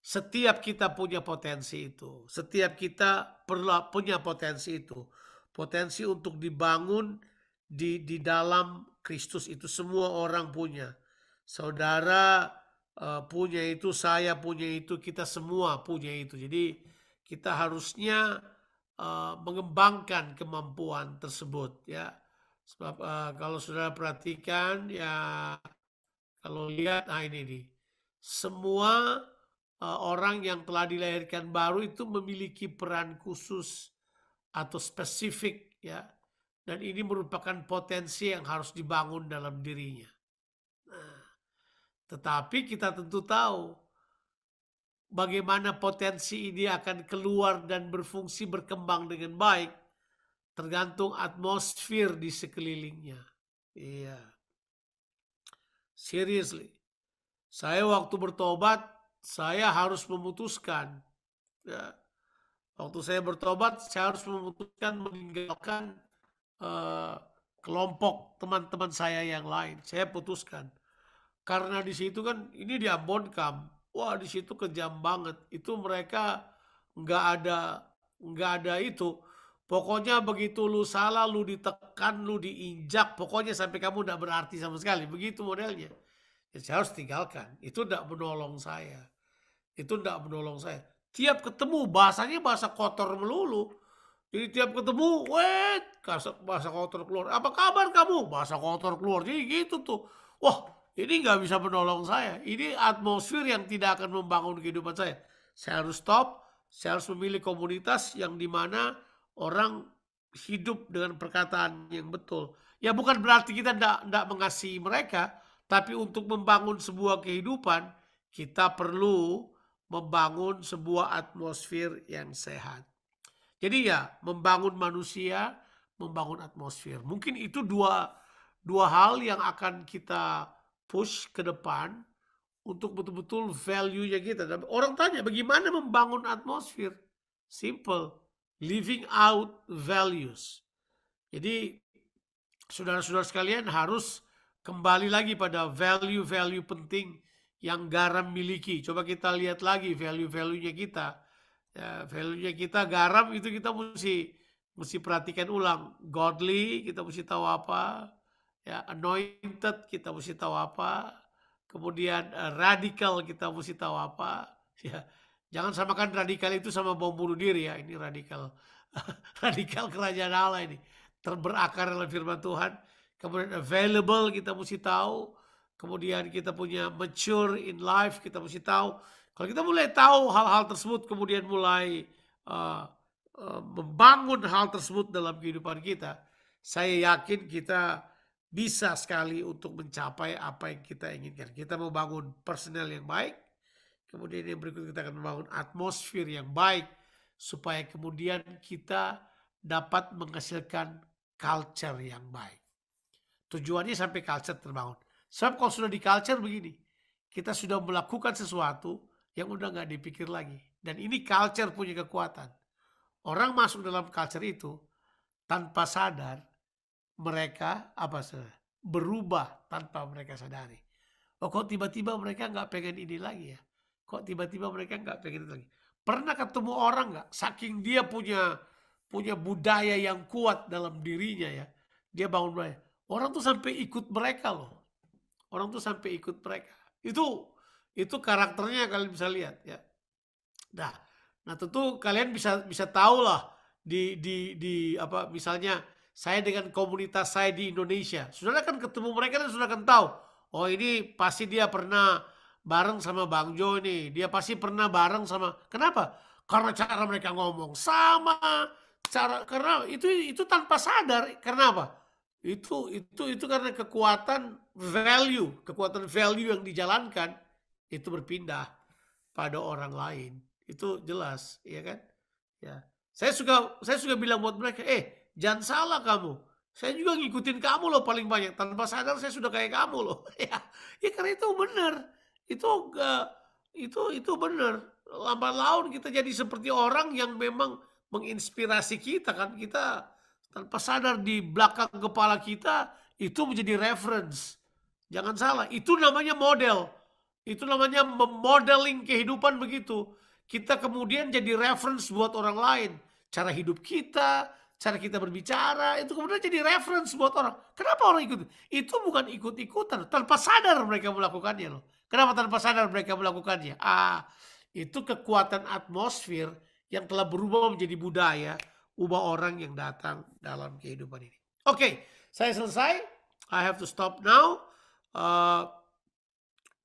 setiap kita punya potensi itu, setiap kita perlu punya potensi itu, potensi untuk dibangun di dalam Kristus itu semua orang punya. Saudara punya itu, saya punya itu, kita semua punya itu. Jadi kita harusnya mengembangkan kemampuan tersebut ya. Sebab kalau sudah perhatikan ya, kalau lihat, nah ini nih, semua orang yang telah dilahirkan baru itu memiliki peran khusus atau spesifik ya. Dan ini merupakan potensi yang harus dibangun dalam dirinya. Nah, tetapi kita tentu tahu bagaimana potensi ini akan keluar dan berfungsi berkembang dengan baik tergantung atmosfer di sekelilingnya. Iya. Seriously. Saya waktu bertobat, saya harus memutuskan. Ya, waktu saya bertobat, saya harus memutuskan meninggalkan kelompok teman-teman saya yang lain. Saya putuskan. Karena di situ kan, ini di Ambon Camp. Wah, di situ kejam banget. Itu mereka nggak ada itu. Pokoknya begitu lu salah, lu ditekan, lu diinjak, pokoknya sampai kamu nggak berarti sama sekali. Begitu modelnya. Ya, saya harus tinggalkan. Itu nggak menolong saya. Itu nggak menolong saya. Tiap ketemu bahasanya bahasa kotor melulu. Jadi tiap ketemu, bahasa kotor keluar. Apa kabar kamu? Bahasa kotor keluar. Jadi gitu tuh. Wah, ini nggak bisa menolong saya. Ini atmosfer yang tidak akan membangun kehidupan saya. Saya harus stop. Saya harus memilih komunitas yang dimana orang hidup dengan perkataan yang betul. Ya bukan berarti kita tidak mengasihi mereka. Tapi untuk membangun sebuah kehidupan, kita perlu membangun sebuah atmosfer yang sehat. Jadi ya, membangun manusia, membangun atmosfer. Mungkin itu dua hal yang akan kita push ke depan untuk betul-betul value-nya kita. Orang tanya, bagaimana membangun atmosfer? Simple. Living out values. Jadi, saudara-saudara sekalian harus kembali lagi pada value-value penting yang garam miliki. Coba kita lihat lagi value-value-nya kita. Ya, value-nya kita garam itu kita mesti perhatikan ulang. Godly kita mesti tahu apa. Ya, anointed kita mesti tahu apa. Kemudian radical kita mesti tahu apa. Ya, jangan samakan radikal itu sama bom bunuh diri ya. Ini radikal. Radikal kerajaan Allah ini. Berakar dalam firman Tuhan. Kemudian available kita mesti tahu. Kemudian kita punya mature in life kita mesti tahu. Kalau kita mulai tahu hal-hal tersebut, kemudian mulai membangun hal tersebut dalam kehidupan kita, saya yakin kita bisa sekali untuk mencapai apa yang kita inginkan. Kita membangun personal yang baik, kemudian yang berikut kita akan membangun atmosfer yang baik, supaya kemudian kita dapat menghasilkan culture yang baik. Tujuannya sampai culture terbangun. Sebab kalau sudah di culture begini, kita sudah melakukan sesuatu yang udah nggak dipikir lagi. Dan ini culture punya kekuatan. Orang masuk dalam culture itu tanpa sadar, mereka berubah tanpa mereka sadari. Oh, kok tiba-tiba mereka nggak pengen ini lagi ya? Kok tiba-tiba mereka nggak pengen itu lagi? Pernah ketemu orang nggak? Saking dia punya budaya yang kuat dalam dirinya ya, dia bangun budaya. Orang tuh sampai ikut mereka loh. Orang tuh sampai ikut mereka. Itu karakternya kalian bisa lihat ya. Nah tentu kalian bisa tahu lah misalnya saya dengan komunitas saya di Indonesia. Saudara kan ketemu mereka dan saudara kan tahu. Oh, ini pasti dia pernah bareng sama Bang Jo ini. Dia pasti pernah bareng sama. Kenapa? Karena cara mereka ngomong sama. Karena itu tanpa sadar. Karena apa? Itu karena kekuatan value yang dijalankan itu berpindah pada orang lain. Itu jelas, ya kan? Ya. Saya suka bilang buat mereka, jangan salah kamu. Saya juga ngikutin kamu loh paling banyak. Tanpa sadar saya sudah kayak kamu loh. Ya karena itu benar. Itu benar. Lambat laun kita jadi seperti orang yang memang menginspirasi kita kan. Kita tanpa sadar di belakang kepala kita itu menjadi reference. Jangan salah, itu namanya model. Itu namanya memodeling kehidupan begitu. Kita kemudian jadi reference buat orang lain. Cara hidup kita, cara kita berbicara, itu kemudian jadi reference buat orang. Kenapa orang ikut? Itu bukan ikut-ikutan. Tanpa sadar mereka melakukannya loh. Kenapa tanpa sadar mereka melakukannya? Itu kekuatan atmosfer yang telah berubah menjadi budaya ubah orang yang datang dalam kehidupan ini. Oke, saya selesai. I have to stop now.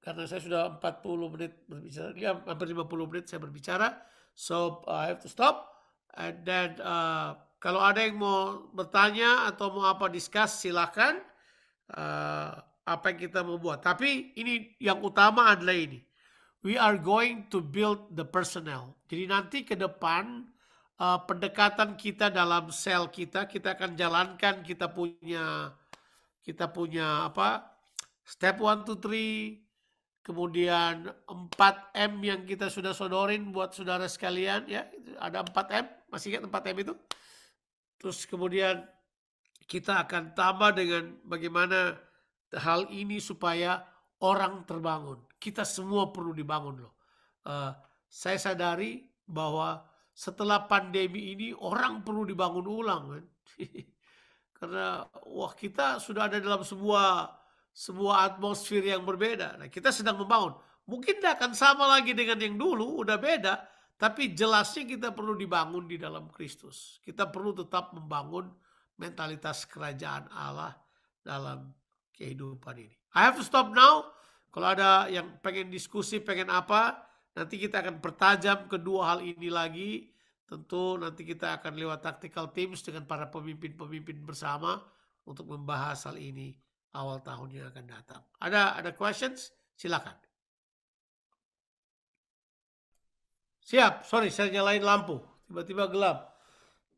Karena saya sudah 40 menit berbicara, ya hampir 50 menit saya berbicara. So I have to stop. And then kalau ada yang mau bertanya atau mau apa discuss, silakan. Apa yang kita mau buat. Tapi ini yang utama adalah ini. We are going to build the personnel. Jadi nanti ke depan pendekatan kita dalam sel kita akan jalankan kita punya apa? Step 1, 2, 3. Kemudian 4M yang kita sudah sodorin buat saudara sekalian ya. Ada 4M, masih ingat 4M itu? Terus kemudian kita akan tambah dengan bagaimana hal ini supaya orang terbangun. Kita semua perlu dibangun loh. Saya sadari bahwa setelah pandemi ini orang perlu dibangun ulang kan. Karena wah kita sudah ada dalam sebuah atmosfer yang berbeda. Nah, kita sedang membangun. Mungkin tidak akan sama lagi dengan yang dulu, udah beda. Tapi jelasnya kita perlu dibangun di dalam Kristus. Kita perlu tetap membangun mentalitas kerajaan Allah dalam kehidupan ini. I have to stop now. Kalau ada yang pengen diskusi, pengen apa, nanti kita akan pertajam kedua hal ini lagi. Tentu nanti kita akan lewat tactical teams dengan para pemimpin-pemimpin bersama untuk membahas hal ini awal tahun yang akan datang. Ada questions? Silakan. Siap. Sorry, saya nyalain lampu. Tiba-tiba gelap.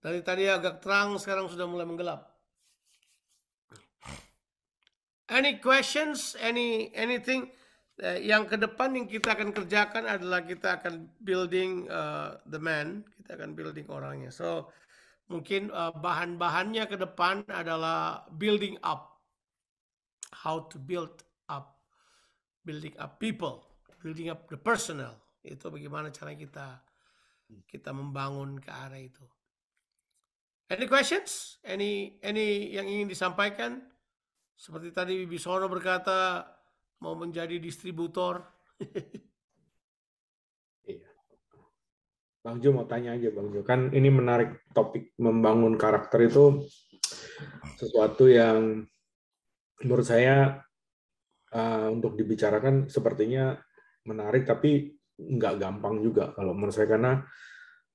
Dari tadi agak terang, sekarang sudah mulai menggelap. Any questions? Anything? Yang ke depan yang kita akan kerjakan adalah kita akan building the man. Kita akan building orangnya. So, mungkin bahan-bahannya ke depan adalah building up. How to build up. Building up people. Building up the personnel. Itu bagaimana cara kita membangun ke arah itu. Any questions? Any yang ingin disampaikan? Seperti tadi Bibisono berkata mau menjadi distributor. Iya. Bang Jo mau tanya aja Bang Jo. Kan ini menarik, topik membangun karakter itu sesuatu yang menurut saya untuk dibicarakan sepertinya menarik, tapi nggak gampang juga kalau menurut saya, karena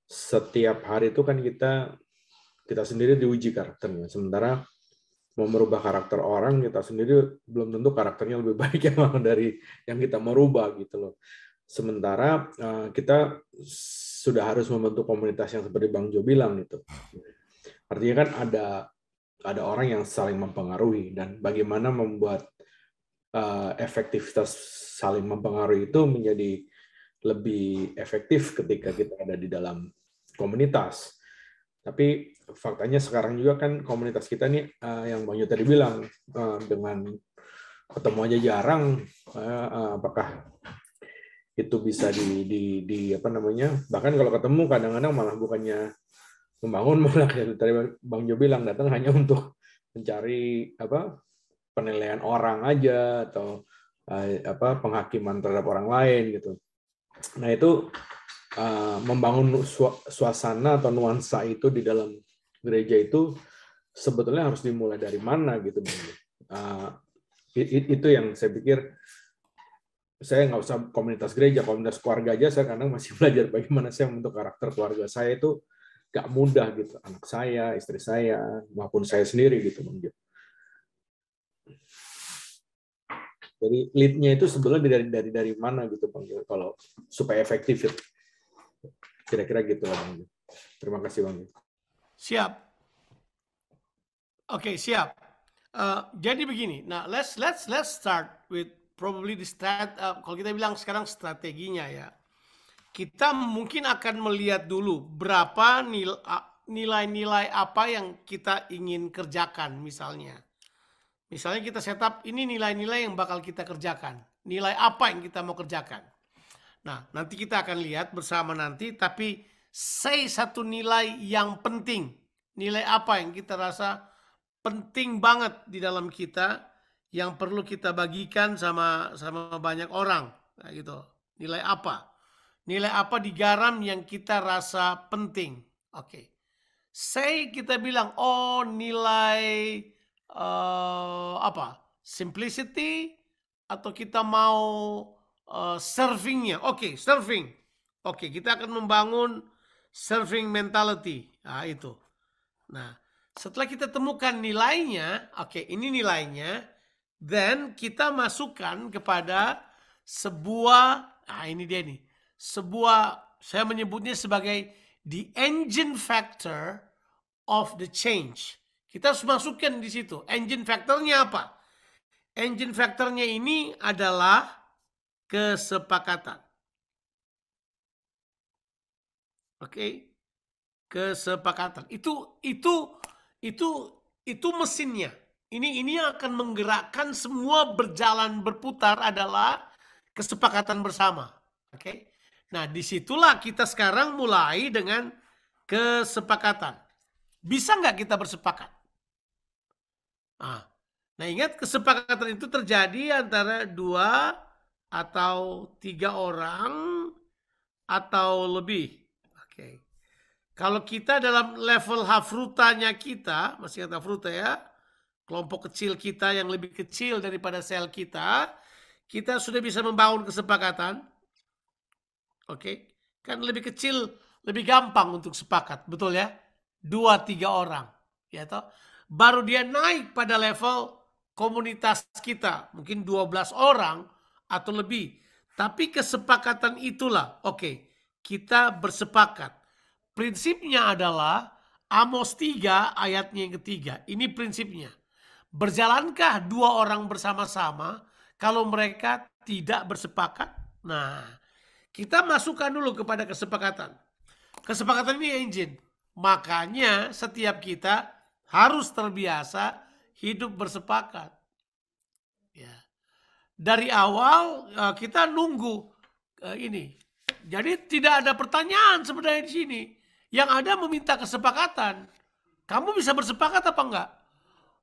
setiap hari itu kan kita sendiri diuji karakternya. Sementara mau merubah karakter orang, kita sendiri belum tentu karakternya lebih baik dari yang kita mau rubah gitu loh. Sementara kita sudah harus membentuk komunitas yang seperti Bang Jo bilang gitu. Artinya kan ada orang yang saling mempengaruhi, dan bagaimana membuat efektivitas saling mempengaruhi itu menjadi lebih efektif ketika kita ada di dalam komunitas. Tapi faktanya sekarang juga kan komunitas kita nih yang Bang Jo tadi bilang, dengan ketemu aja jarang, apakah itu bisa di apa namanya, bahkan kalau ketemu kadang-kadang malah bukannya membangun, malah kayak tadi Bang Jo bilang datang hanya untuk mencari apa penilaian orang aja atau penghakiman terhadap orang lain gitu. Nah itu membangun suasana atau nuansa itu di dalam gereja itu sebetulnya harus dimulai dari mana gitu. Itu yang saya pikir, saya nggak usah komunitas gereja, komunitas keluarga aja saya kadang masih belajar bagaimana saya membentuk karakter keluarga saya itu nggak mudah gitu, anak saya, istri saya, maupun saya sendiri gitu. Jadi lead-nya itu sebenarnya dari mana gitu Bang, kalau supaya efektif gitu. Kira-kira gitu lah Bang. Terima kasih Bang. Siap. Oke, siap. Jadi begini. Nah, let's start with probably the kalau kita bilang sekarang strateginya ya. Kita mungkin akan melihat dulu berapa nilai-nilai apa yang kita ingin kerjakan misalnya. Misalnya kita setup ini nilai-nilai yang bakal kita kerjakan. Nilai apa yang kita mau kerjakan. Nah, nanti kita akan lihat bersama nanti, tapi say satu nilai yang penting. Nilai apa yang kita rasa penting banget di dalam kita, yang perlu kita bagikan sama banyak orang. Nah, gitu. Nilai apa? Nilai apa di garam yang kita rasa penting. Oke. Say kita bilang, oh nilai simplicity, atau kita mau servingnya. Oke, serving. Oke, kita akan membangun serving mentality. Nah, itu. Nah, setelah kita temukan nilainya, oke, ini nilainya, then kita masukkan kepada sebuah, ini dia nih, sebuah, saya menyebutnya sebagai the engine factor of the change. Kita harus masukkan di situ. Engine factornya apa? Engine factornya ini adalah kesepakatan. Oke, kesepakatan. Itu mesinnya. Ini akan menggerakkan semua berjalan berputar adalah kesepakatan bersama. Oke. Nah, disitulah kita sekarang mulai dengan kesepakatan. Bisa nggak kita bersepakat? Nah, ingat kesepakatan itu terjadi antara 2 atau 3 orang atau lebih. Oke. Kalau kita dalam level hafrutanya kita, masih ingat hafruta ya, kelompok kecil kita yang lebih kecil daripada sel kita sudah bisa membangun kesepakatan. Oke. Kan lebih kecil, lebih gampang untuk sepakat, betul ya? 2-3 orang, ya toh? Baru dia naik pada level komunitas kita, mungkin 12 orang atau lebih. Tapi kesepakatan itulah, oke, kita bersepakat. Prinsipnya adalah Amos 3 ayatnya yang ketiga. Ini prinsipnya. Berjalankah 2 orang bersama-sama kalau mereka tidak bersepakat? Nah, kita masukkan dulu kepada kesepakatan. Kesepakatan ini engine. Makanya setiap kita harus terbiasa hidup bersepakat. Ya. Dari awal kita nunggu ini. Jadi tidak ada pertanyaan sebenarnya di sini. Yang ada meminta kesepakatan. Kamu bisa bersepakat apa enggak?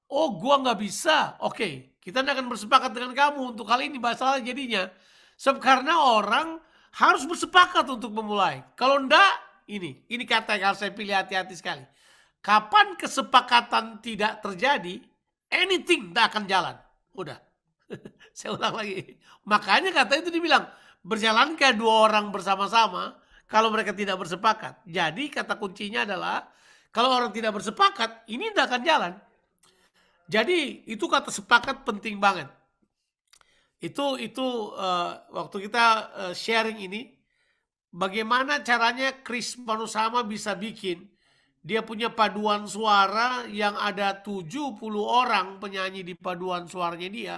Oh, gua nggak bisa. Oke, kita tidak akan bersepakat dengan kamu untuk hal ini. Masalah jadinya. Sebab karena orang harus bersepakat untuk memulai. Kalau enggak, ini kata yang harus saya pilih hati-hati sekali. Kapan kesepakatan tidak terjadi, anything tidak akan jalan. Udah. Saya ulang lagi. Makanya kata itu dibilang, berjalankah 2 orang bersama-sama kalau mereka tidak bersepakat. Jadi kata kuncinya adalah, kalau orang tidak bersepakat, ini tidak akan jalan. Jadi itu kata sepakat penting banget. Itu waktu kita sharing ini, bagaimana caranya Chris Manusama bisa bikin dia punya paduan suara yang ada 70 orang penyanyi di paduan suaranya dia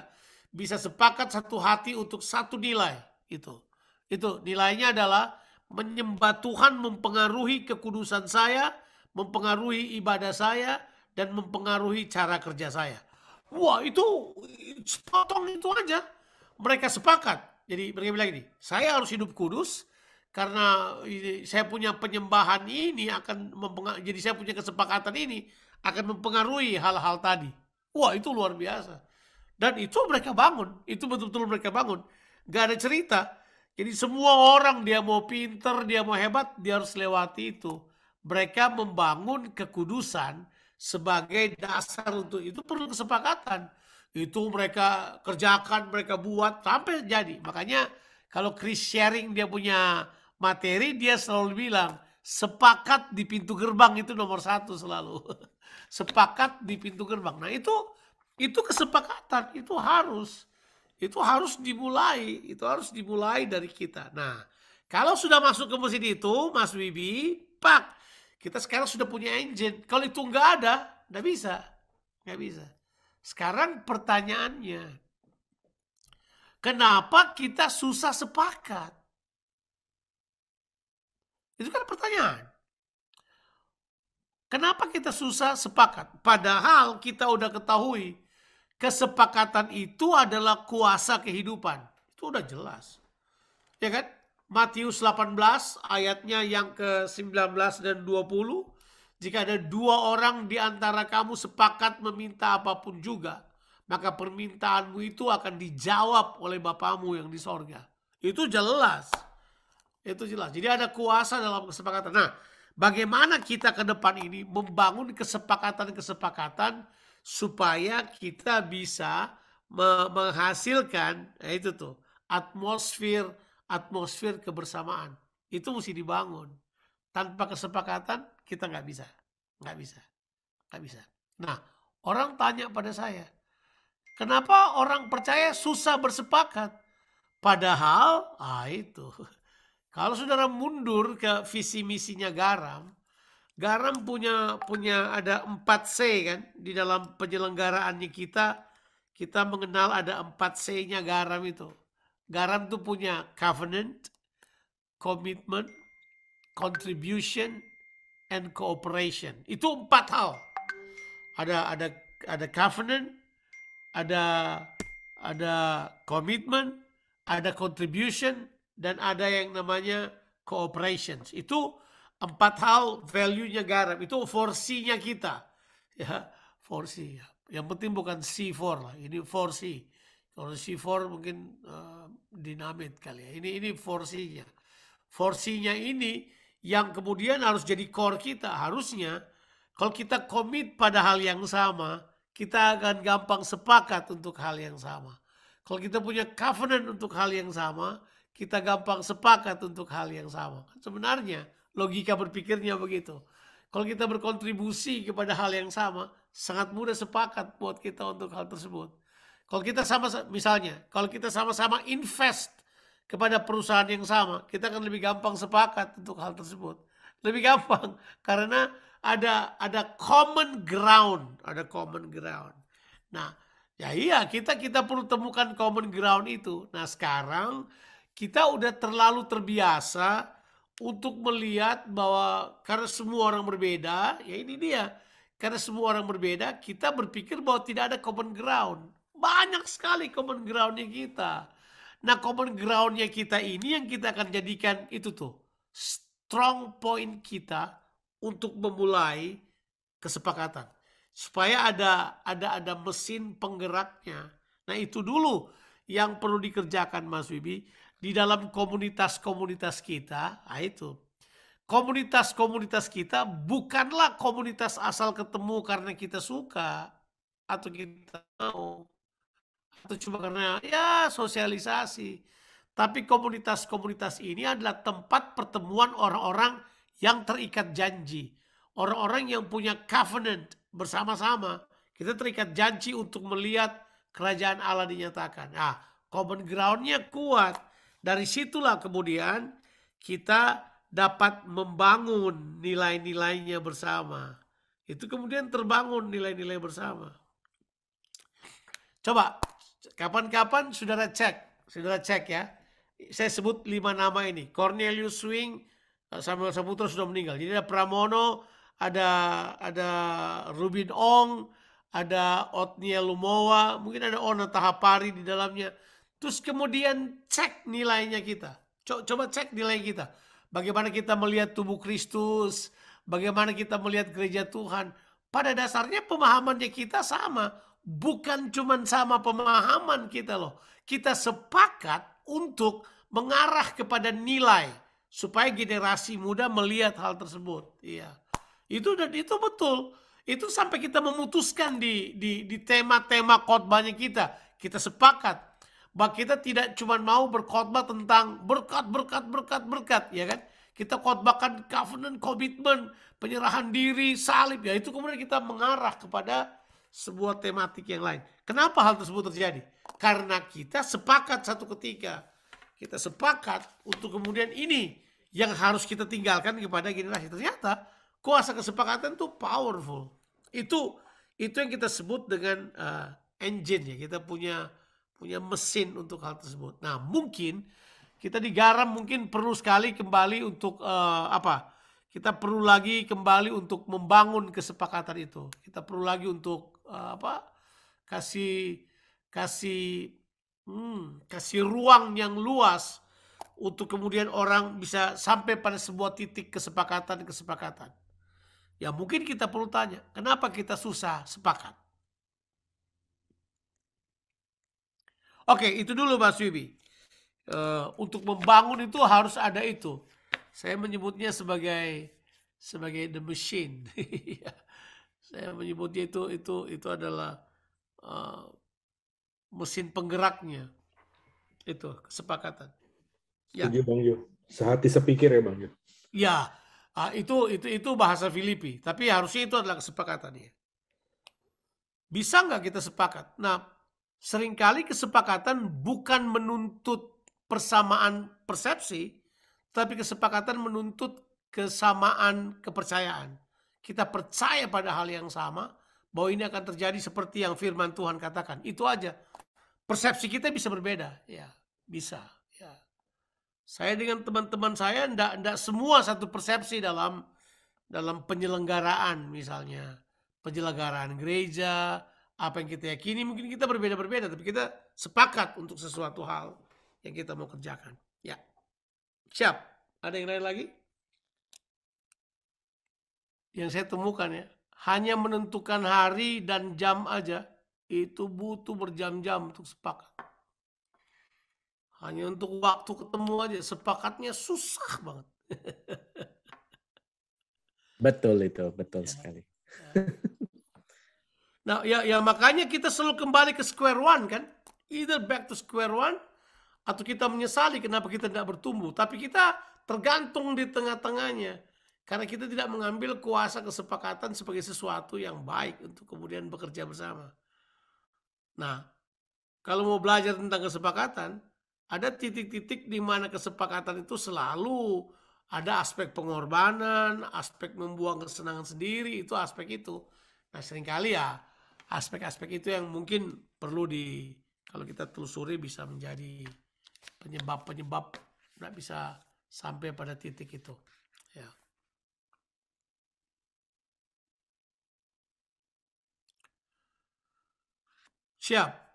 bisa sepakat satu hati untuk satu nilai. Itu nilainya adalah menyembah Tuhan mempengaruhi kekudusan saya, mempengaruhi ibadah saya, dan mempengaruhi cara kerja saya. Wah, itu potong itu aja. Mereka sepakat. Jadi mereka bilang ini, saya harus hidup kudus karena saya punya penyembahan ini akan mempengaruhi. Jadi saya punya kesepakatan ini akan mempengaruhi hal-hal tadi. Wah, itu luar biasa. Dan itu mereka bangun. Itu betul-betul mereka bangun. Gak ada cerita. Jadi semua orang, dia mau pinter, dia mau hebat, dia harus lewati itu. Mereka membangun kekudusan sebagai dasar untuk itu perlu kesepakatan. Itu mereka kerjakan, mereka buat sampai jadi. Makanya kalau Chris sharing dia punya materi, dia selalu bilang sepakat di pintu gerbang, itu nomor 1 selalu. Sepakat di pintu gerbang. Nah itu kesepakatan, itu harus dimulai. Itu harus dimulai dari kita. Nah, kalau sudah masuk ke mesin itu, Mas Wibi, kita sekarang sudah punya engine. Kalau itu nggak ada, nggak bisa. Sekarang pertanyaannya, kenapa kita susah sepakat? Itu kan pertanyaan. Kenapa kita susah sepakat? Padahal kita udah ketahui kesepakatan itu adalah kuasa kehidupan. Itu udah jelas. Ya kan? Matius 18 ayatnya yang ke-19 dan 20. Jika ada 2 orang di antara kamu sepakat meminta apapun juga, maka permintaanmu itu akan dijawab oleh Bapamu yang di sorga. Itu jelas. Itu jelas. Jadi ada kuasa dalam kesepakatan. Nah, Bagaimana kita ke depan ini membangun kesepakatan-kesepakatan supaya kita bisa menghasilkan itu tuh atmosfer kebersamaan. Itu mesti dibangun. Tanpa kesepakatan kita nggak bisa. Nah, orang tanya pada saya, kenapa orang percaya susah bersepakat? Padahal, itu. Kalau saudara mundur ke visi misinya Garam, Garam punya ada 4C kan di dalam penyelenggaraannya kita mengenal ada 4C-nya Garam itu. Garam itu punya covenant, commitment, contribution, and cooperation. Itu 4 hal. Ada covenant, ada commitment, ada contribution, dan ada yang namanya cooperations. Itu 4 hal value-nya Garam. Itu 4C-nya kita. Ya, 4C. Yang penting bukan C4 lah. Ini 4C. Kalau C4 mungkin dinamit kali ya. Ini 4C-nya. 4C-nya ini yang kemudian harus jadi core kita. Harusnya kalau kita komit pada hal yang sama, kita akan gampang sepakat untuk hal yang sama. Kalau kita punya covenant untuk hal yang sama, kita gampang sepakat untuk hal yang sama. Sebenarnya logika berpikirnya begitu. Kalau kita berkontribusi kepada hal yang sama, sangat mudah sepakat buat kita untuk hal tersebut. Kalau kita kalau kita sama-sama invest kepada perusahaan yang sama, kita akan lebih gampang sepakat untuk hal tersebut. Lebih gampang karena ada common ground, Nah, ya iya kita perlu temukan common ground itu. Nah, sekarang kita udah terlalu terbiasa untuk melihat bahwa karena semua orang berbeda, ya ini dia. Karena semua orang berbeda, kita berpikir bahwa tidak ada common ground. Banyak sekali common groundnya kita. Nah, common groundnya kita ini yang kita akan jadikan itu tuh strong point kita untuk memulai kesepakatan. Supaya ada mesin penggeraknya. Nah, itu dulu yang perlu dikerjakan Mas Wibi. Di dalam komunitas-komunitas kita, itu. Komunitas-komunitas kita bukanlah komunitas asal ketemu karena kita suka. Atau kita mau. Atau cuma karena ya sosialisasi. Tapi komunitas-komunitas ini adalah tempat pertemuan orang-orang yang terikat janji. Orang-orang yang punya covenant bersama-sama. Kita terikat janji untuk melihat kerajaan Allah dinyatakan. Nah, common ground-nya kuat. Dari situlah kemudian kita dapat membangun nilai-nilainya bersama. Itu kemudian terbangun nilai-nilai bersama. Coba, kapan-kapan saudara cek ya. Saya sebut 5 nama ini. Cornelius Swing, Samuel Saputra sudah meninggal. Jadi ada Pramono, ada Rubin Ong, ada Otniel Lumowa, mungkin ada Ona Tahapari di dalamnya. Terus kemudian cek nilainya kita. Coba cek nilai kita. Bagaimana kita melihat tubuh Kristus, bagaimana kita melihat gereja Tuhan. Pada dasarnya pemahamannya kita sama. Bukan cuma sama pemahaman kita loh. Kita sepakat untuk mengarah kepada nilai. Supaya generasi muda melihat hal tersebut. Iya. Itu betul. Itu sampai kita memutuskan di tema-tema khotbahnya kita. Kita sepakat. Bahwa kita tidak cuma mau berkhotbah tentang berkat, ya kan? Kita khotbahkan covenant, komitmen, penyerahan diri, salib. Ya itu kemudian kita mengarah kepada sebuah tematik yang lain. Kenapa hal tersebut terjadi? Karena kita sepakat satu ketika. Kita sepakat untuk kemudian ini yang harus kita tinggalkan kepada generasi. Ternyata kuasa kesepakatan itu powerful. Itu yang kita sebut dengan engine ya. Kita punya mesin untuk hal tersebut. Nah, mungkin kita di Garam mungkin perlu sekali kembali untuk Kita perlu lagi kembali untuk membangun kesepakatan itu. Kita perlu lagi untuk kasih ruang yang luas untuk kemudian orang bisa sampai pada sebuah titik kesepakatan. Ya mungkin kita perlu tanya, kenapa kita susah sepakat? Oke, itu dulu Mas Wibi. Untuk membangun itu harus ada itu. Saya menyebutnya sebagai sebagai the machine. Saya menyebutnya itu adalah mesin penggeraknya. Itu kesepakatan. Ya. Setuju Bang Jo. Sehati sepikir ya Bang Jo. Ya, itu bahasa Filipi. Tapi harusnya itu adalah kesepakatan ya. Bisa nggak kita sepakat? Nah, seringkali kesepakatan bukan menuntut persamaan persepsi, tapi kesepakatan menuntut kesamaan kepercayaan. Kita percaya pada hal yang sama, bahwa ini akan terjadi seperti yang firman Tuhan katakan. Itu aja. Persepsi kita bisa berbeda, ya, bisa. Ya. Saya dengan teman-teman saya enggak semua satu persepsi dalam penyelenggaraan, misalnya penyelenggaraan gereja, apa yang kita yakini, mungkin kita berbeda-berbeda, tapi kita sepakat untuk sesuatu hal yang kita mau kerjakan. Ya, siap. Ada yang lain lagi? Yang saya temukan ya, hanya menentukan hari dan jam aja, itu butuh berjam-jam untuk sepakat. Hanya untuk waktu ketemu aja, sepakatnya susah banget. Betul itu, betul sekali. Nah, ya makanya kita selalu kembali ke square one kan? Either back to square one, atau kita menyesali kenapa kita tidak bertumbuh. Tapi kita tergantung di tengah-tengahnya. Karena kita tidak mengambil kuasa kesepakatan sebagai sesuatu yang baik untuk kemudian bekerja bersama. Nah, kalau mau belajar tentang kesepakatan, ada titik-titik di mana kesepakatan itu selalu ada aspek pengorbanan, aspek membuang kesenangan sendiri, itu aspek itu. Nah, seringkali ya aspek-aspek itu yang mungkin perlu kalau kita telusuri bisa menjadi penyebab-penyebab tidak bisa sampai pada titik itu. Ya. Siap.